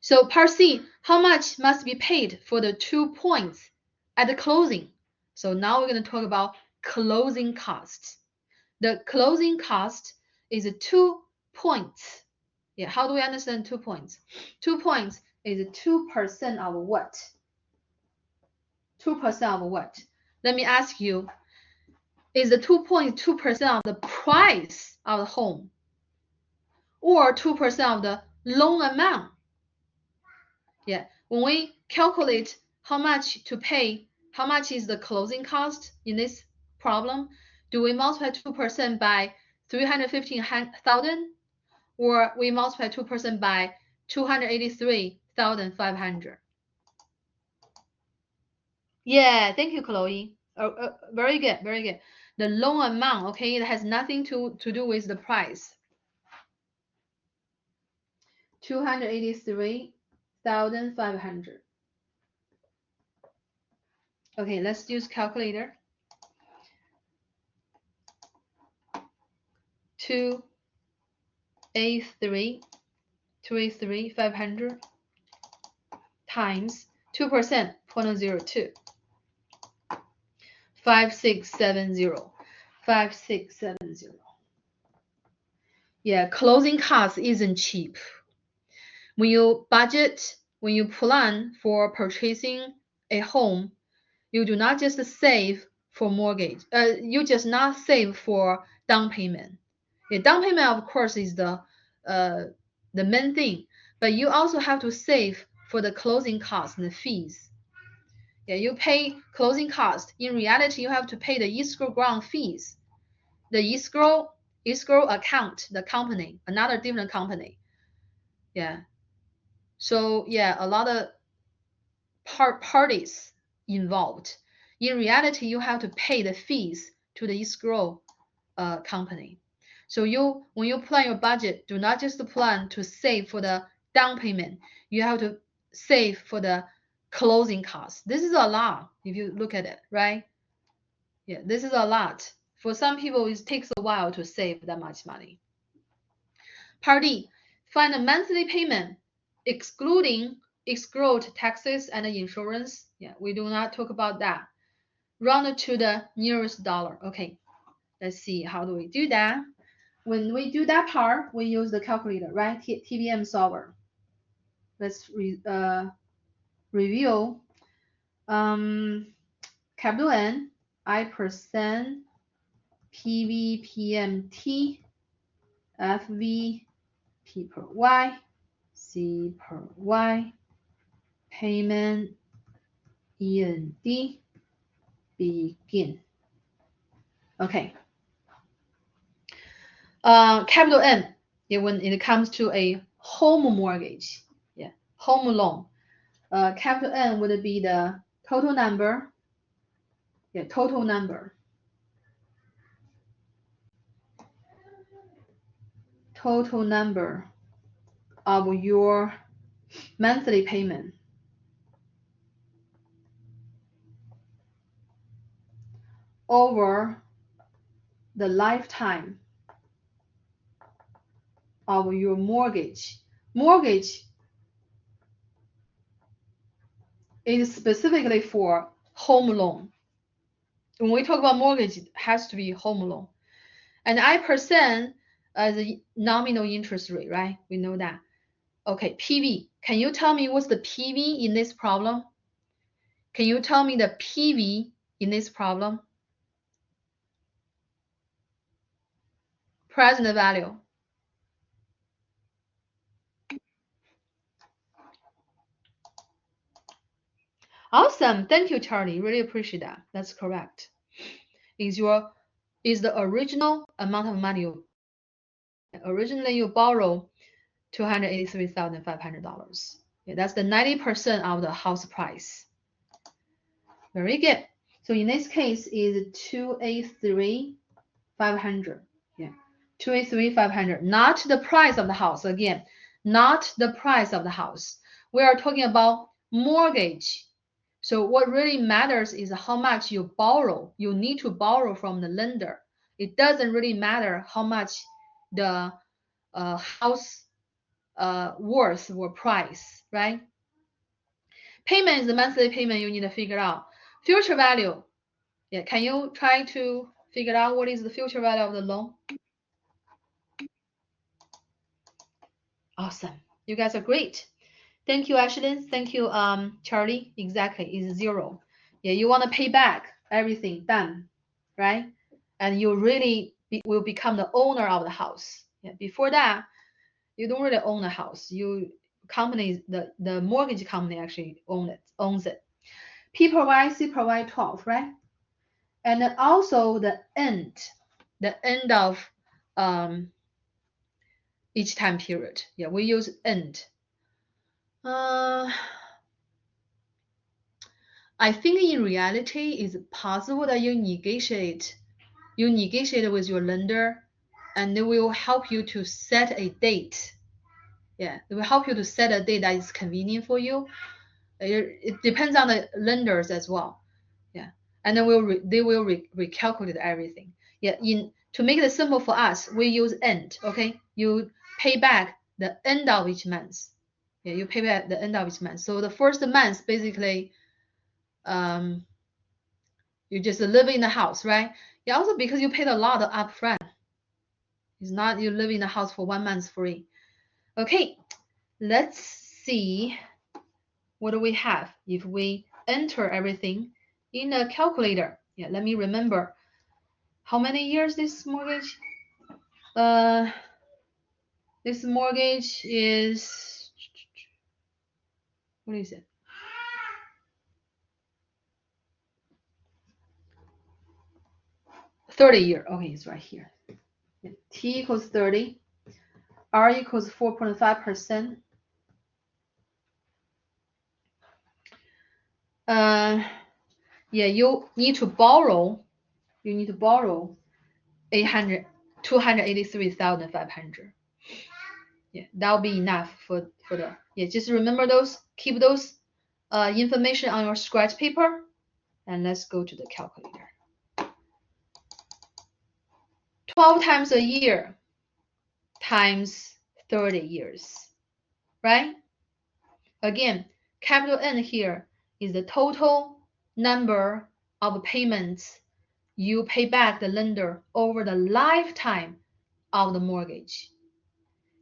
So part C, how much must be paid for the 2 points at the closing? So now we're going to talk about closing costs. The closing cost is 2 points. Yeah, how do we understand 2 points? 2 points is 2% of what? 2% of what? Let me ask you, is the 2.2% of the price of the home or 2% of the loan amount? Yeah, when we calculate how much to pay, how much is the closing cost in this problem, do we multiply 2% by 315,000 or we multiply 2% by 283,500? Yeah, thank you, Chloe. Very good, very good. the loan amount, okay, it has nothing to do with the price. 283,500. Okay, let's use calculator. 283,500 times 2%, 0.02. 5670. 5670. Yeah, closing costs isn't cheap. When you budget, when you plan for purchasing a home, you do not just save for mortgage. You just not save for down payment. Yeah, down payment, of course, is the main thing, but you also have to save for the closing costs and the fees. Yeah, you pay closing costs. In reality, you have to pay the escrow ground fees, the escrow account, the company, another different company. Yeah. So yeah, a lot of parties involved. In reality, you have to pay the fees to the escrow company. So when you plan your budget, do not just plan to save for the down payment. You have to save for the closing costs. This is a lot if you look at it, right? Yeah, this is a lot. For some people, it takes a while to save that much money. Part D, find the monthly payment excluding escrowed taxes and insurance. Yeah, we do not talk about that. Round to the nearest dollar. Okay, let's see, how do we do that? When we do that part, we use the calculator, right? TBM solver. Let's review. Capital N, I%, PV, PMT, FV, P per Y, C per Y, payment, END, begin. Okay. Capital N, when it comes to a home mortgage, yeah, home loan, capital N would be the total number, yeah, total number of your monthly payment over the lifetime of your mortgage. Mortgage is specifically for home loan. When we talk about mortgage, it has to be home loan. And I% the nominal interest rate, right? We know that. Okay, PV. Can you tell me what's the PV in this problem? Can you tell me the PV in this problem? Present value. Awesome. Thank you, Charlie. Really appreciate that. That's correct. Is the original amount of money originally you borrow $283,500. Yeah, that's the 90% of the house price. Very good. So in this case is 283,500. Yeah, 283,500. Not the price of the house. Again, not the price of the house. We are talking about mortgage. So what really matters is how much you borrow. You need to borrow from the lender. It doesn't really matter how much the house worth or price, right? Payment is the monthly payment you need to figure out. Future value. Yeah, can you try to figure out what is the future value of the loan? Awesome. You guys are great. Thank you, Ashlyn. Thank you, Charlie. Exactly, is 0. Yeah, you want to pay back everything done, right? And you really will become the owner of the house. Yeah, before that, you don't really own a house. The mortgage company actually owns it. P per Y, C per Y 12, right? And then also the end of each time period. Yeah, we use end. I think in reality, it's possible that you negotiate you negotiate with your lender, and they will help you to set a date. Yeah, they will help you to set a date that is convenient for you. It depends on the lenders as well. Yeah, and then they will recalculate everything. Yeah, to make it simple for us, we use end. Okay, you pay back the end of each month. Yeah, you pay back the end of each month. So the first month, basically, you just live in the house, right? Yeah, also because you paid a lot upfront. It's not you live in the house for 1 month free. Okay, let's see what do we have if we enter everything in a calculator. Yeah, let me remember how many years this mortgage. This mortgage is, what is it? $30. Okay, it's right here. T equals 30. R equals 4.5%. Yeah, you need to borrow 283,500. Yeah, that'll be enough for the, yeah, just remember those, keep those information on your scratch paper, and let's go to the calculator. 12 times a year times 30 years, right? Again, capital N here is the total number of payments you pay back the lender over the lifetime of the mortgage.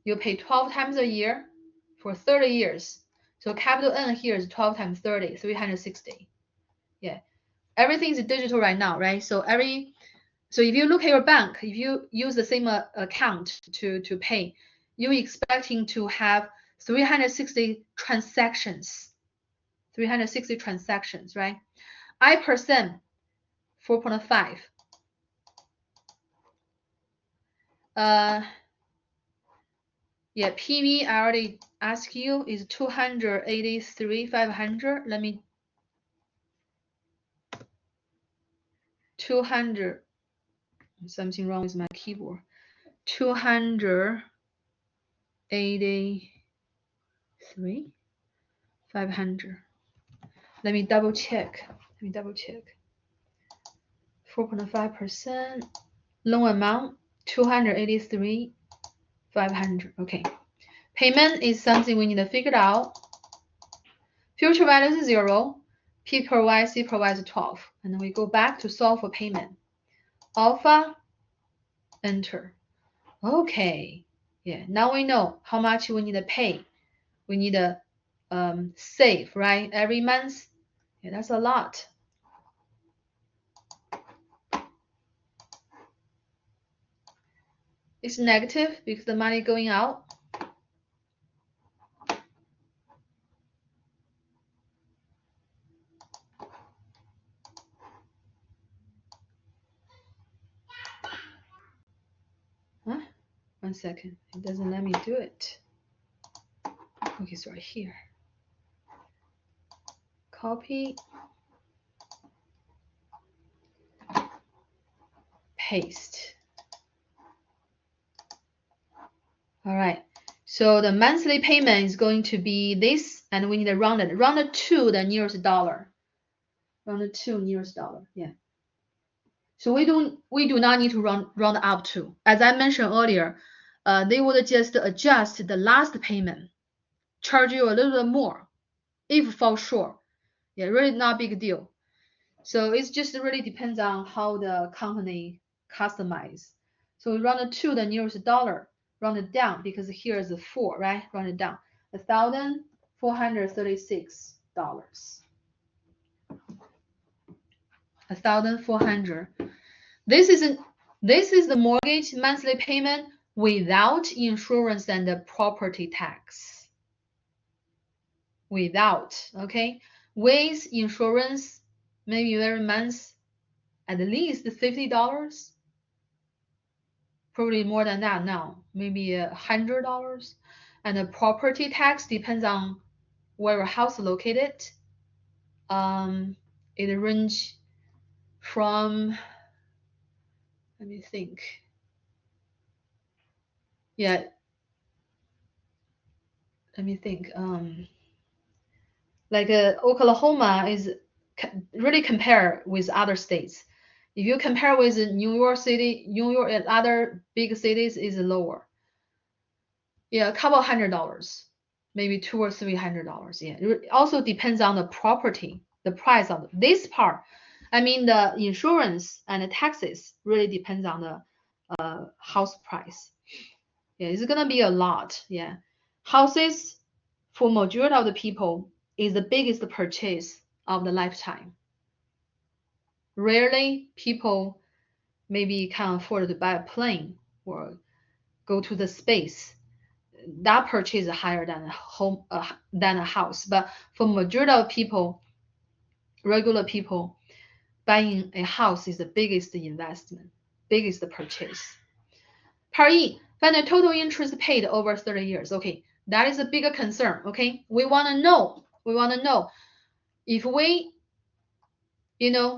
You pay 12 times a year for 30 years. So capital N here is 12 times 30, 360. Yeah, everything is digital right now, right? So if you look at your bank, if you use the same account to pay, you're expecting to have 360 transactions. 360 transactions, right? I%, 4.5. Yeah, PV I already asked you is 283,500. Let me 200. Something wrong with my keyboard. 283,500. Let me double check. 4.5% loan amount 283,500. Okay. Payment is something we need to figure out. Future value is 0. P per Y, C per Y is 12. And then we go back to solve for payment. Alpha, enter. Okay. Yeah, now we know how much we need to pay. We need to save, right? Every month. Yeah, that's a lot. It's negative because the money going out. Huh? 1 second. It doesn't let me do it. Okay, it's right here. Copy. Paste. All right. So the monthly payment is going to be this, and we need to round it. Round it to the nearest dollar. Round it to nearest dollar. Yeah. So we do not need to round up to. As I mentioned earlier, they would just adjust the last payment, charge you a little bit more if fall short. Yeah, really not a big deal. So it's just really depends on how the company customize. So we round it to the nearest dollar, round it down because here is a 4, right? Round it down, $1,436. $1,400. This is the mortgage monthly payment without insurance and the property tax. Without, okay? With insurance, maybe every month at least $50. Probably more than that now, maybe $100. And the property tax depends on where your house is located. It range from Let me think. Yeah. Let me think. Like Oklahoma is really compare with other states. If you compare with New York City, New York and other big cities is lower. Yeah, a couple $100, maybe $200 or $300. Yeah, it also depends on the property, the price of this part. I mean, the insurance and the taxes really depends on the house price. Yeah, it's gonna be a lot. Yeah, houses for majority of the people is the biggest purchase of the lifetime. Rarely people maybe can afford to buy a plane or go to the space. That purchase is higher than a home than a house. But for majority of people, regular people, buying a house is the biggest investment, biggest purchase. Part E, find the total interest paid over 30 years. Okay, that is a bigger concern. Okay, we want to know. If we, if we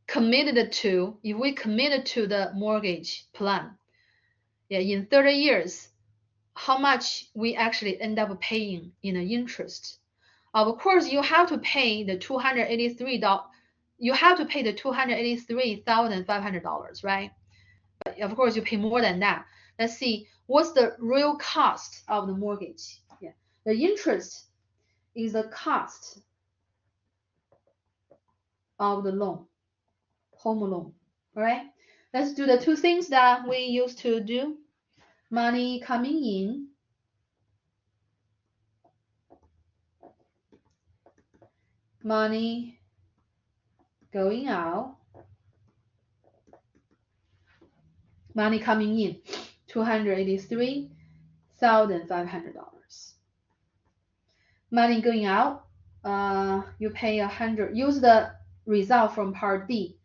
committed to the mortgage plan, yeah, in 30 years, how much we actually end up paying in the interest. Of course, you have to pay the $283,500, right? But of course, you pay more than that. Let's see what's the real cost of the mortgage. Yeah, the interest is the cost of the loan, home loan. All right. Let's do the two things that we used to do. Money coming in, money going out. Money coming in, $283,500. Money going out, you pay 100. Use the result from Part D.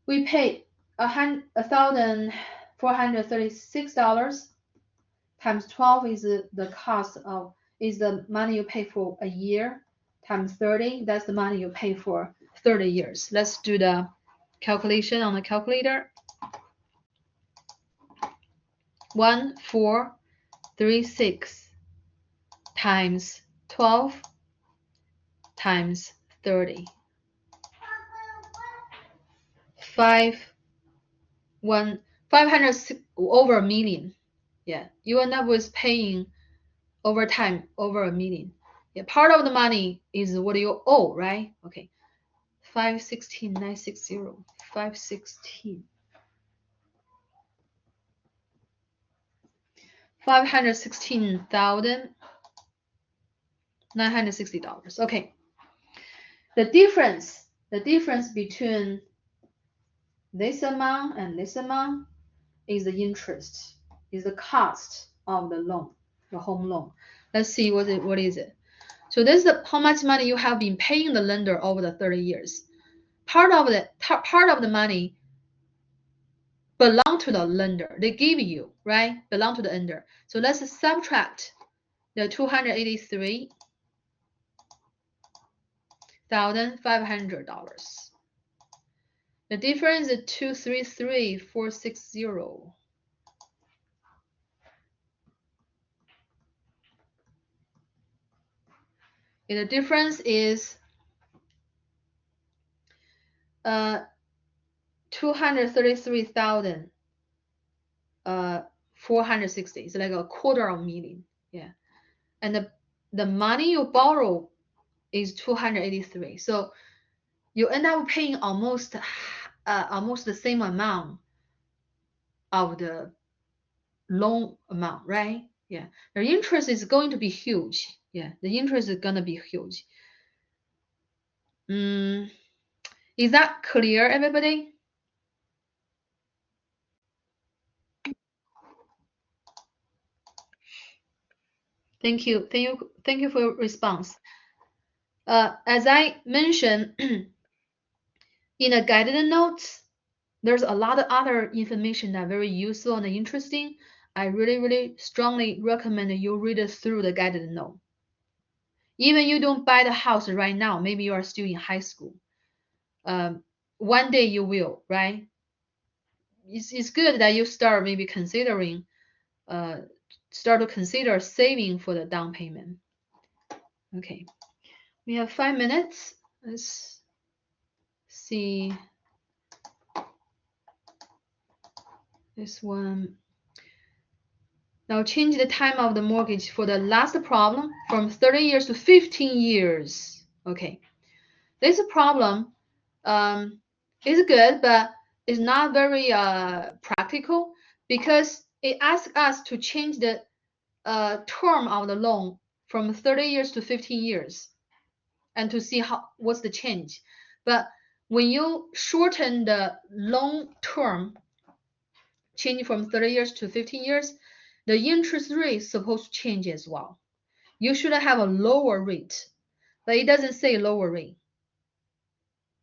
We pay $1,436 times 12 is the cost of the money you pay for a year times 30. That's the money you pay for 30 years. Let's do the calculation on the calculator. 1436 times 12 times 30. 500 over a million. Yeah, you end up with paying over time over a million. Yeah, part of the money is what you owe, right? Okay. 516,960. 516. $516,960. Okay. The difference between this amount and this amount is the interest, is the cost of the loan, the home loan. Let's see what is it. So this is how much money you have been paying the lender over the 30 years. Part of the money belong to the lender. They give you, right? Belong to the lender. So let's subtract the $283,500. The difference is 233,460. And the difference is 233,460. It's like a quarter of a million. Yeah. And the money you borrow is 283. So you end up paying almost the same amount of the loan amount, right? Yeah. The interest is going to be huge. Yeah, the interest is gonna be huge. Is that clear, everybody? Thank you for your response. As I mentioned in the guided notes, there's a lot of other information that very useful and interesting. I really strongly recommend you read it through the guided note. Even you don't buy the house right now, maybe you are still in high school. One day you will, right? it's good that you start maybe considering start to consider saving for the down payment. Okay, we have 5 minutes. Let's see this one. Now change the time of the mortgage for the last problem from 30 years to 15 years. Okay, this problem is good, but it's not very practical because it asks us to change the term of the loan from 30 years to 15 years and to see what's the change. But when you shorten the loan term, change from 30 years to 15 years, the interest rate is supposed to change as well. You should have a lower rate, but it doesn't say lower rate,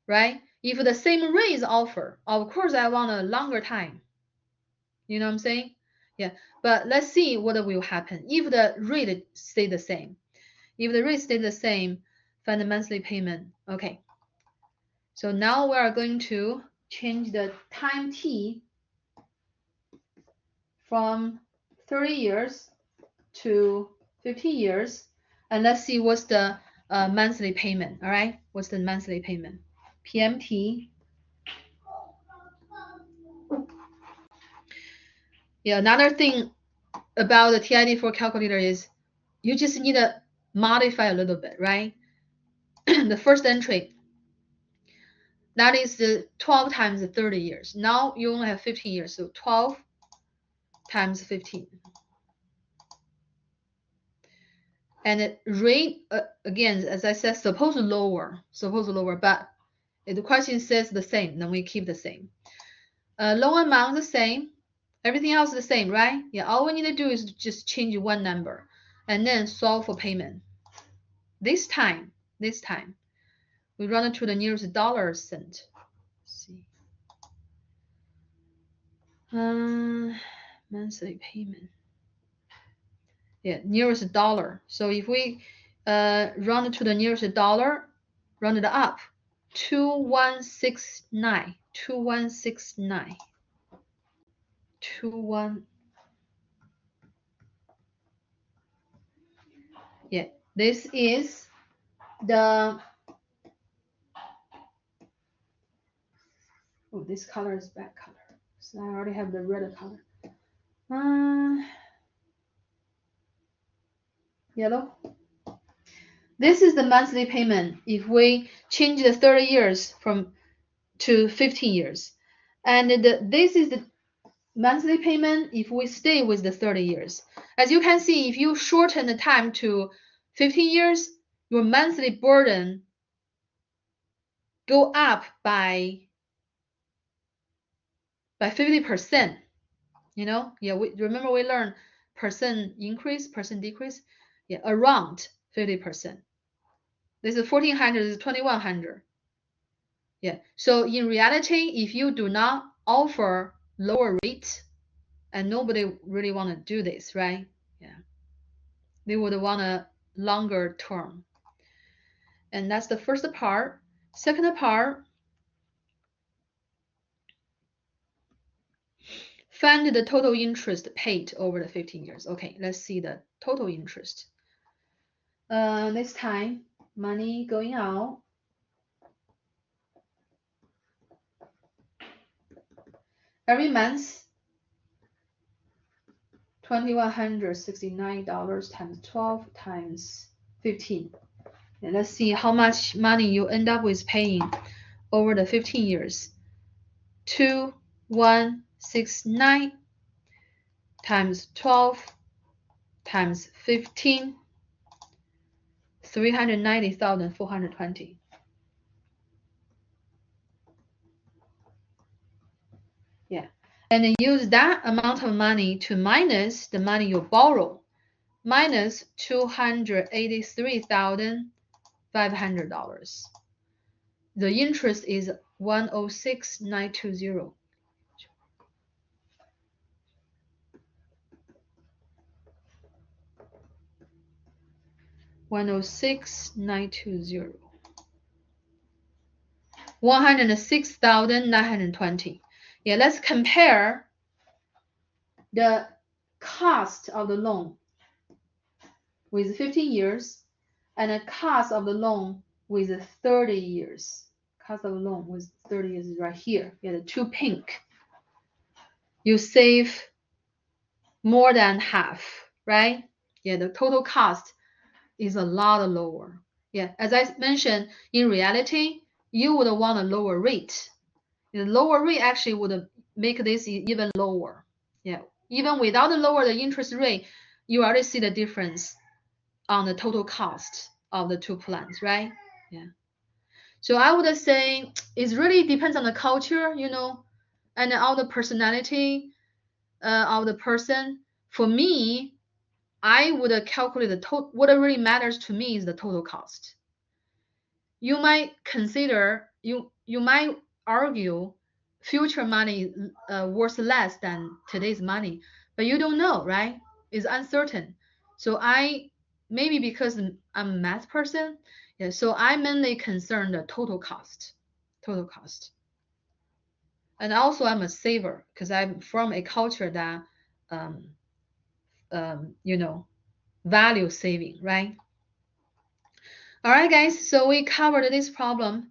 right? If the same rate is offered, of course I want a longer time. You know what I'm saying? Yeah, but let's see what will happen if the rate stay the same. If the rate stay the same, find the monthly payment. Okay. So now we are going to change the time t from 30 years to 15 years, and let's see what's the monthly payment. All right, what's the monthly payment? PMT. Yeah, another thing about the TID4 calculator is you just need to modify a little bit, right? The first entry, that is the 12 times 30 years. Now you only have 15 years, so 12 times 15. And the rate, again, as I said, supposed to lower, but if the question says the same, then we keep the same. Loan amount the same, everything else the same, right? Yeah, all we need to do is just change one number and then solve for payment. This time, we run it to the nearest dollar cent. Let's see. Monthly payment. Yeah, nearest dollar. So if we run it to the nearest dollar, run it up, 2169. Yeah, this is the, oh, this color is bad color. So I already have the red color. Yellow. This is the monthly payment if we change the 30 years to 15 years. And this is the monthly payment if we stay with the 30 years. As you can see, if you shorten the time to 15 years, your monthly burden go up by 50%. You know, yeah, remember we learned percent increase, percent decrease. Yeah, around 50%. This is 1400, this is 2100. Yeah, so in reality, if you do not offer lower rate, and nobody really want to do this, right? Yeah, they would want a longer term. And that's the first part. Second part, find the total interest paid over the 15 years. Okay, let's see the total interest. This time, money going out. Every month, $2,169 times 12 times 15. And let's see how much money you end up with paying over the 15 years. 2,169 times 12 times 15, 390,420. Yeah, and then use that amount of money to minus the money you borrow, minus $283,500. The interest is 106,920. $106,920. $106,920. Yeah, let's compare the cost of the loan with 15 years and the cost of the loan with 30 years. Cost of the loan with 30 years is right here. Yeah, the two pink. You save more than half, right? Yeah, the total cost is a lot lower. Yeah, as I mentioned, in reality, you would want a lower rate. The lower rate actually would make this even lower. Yeah, even without the lower the interest rate, you already see the difference on the total cost of the two plans, right? Yeah. So I would say it really depends on the culture, you know, and on the personality of the person. For me, I would calculate the total. What really matters to me is the total cost. You might consider you might argue future money worth less than today's money, but you don't know, right? It's uncertain. So I maybe because I'm a math person, yeah. So I mainly concern the total cost, and also I'm a saver because I'm from a culture that um, you know value saving, right? All right, guys. So we covered this problem.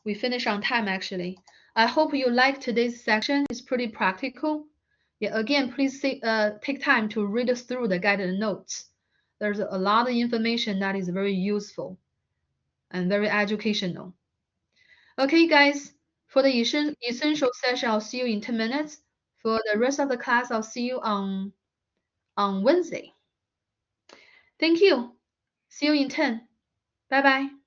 We finished on time actually. I hope you liked today's section. It's pretty practical. Yeah, again, please take time to read through the guided notes. There's a lot of information that is very useful and very educational. Okay, guys, for the essential session, I'll see you in 10 minutes. For the rest of the class, I'll see you on Wednesday. Thank you. See you in 10. Bye bye.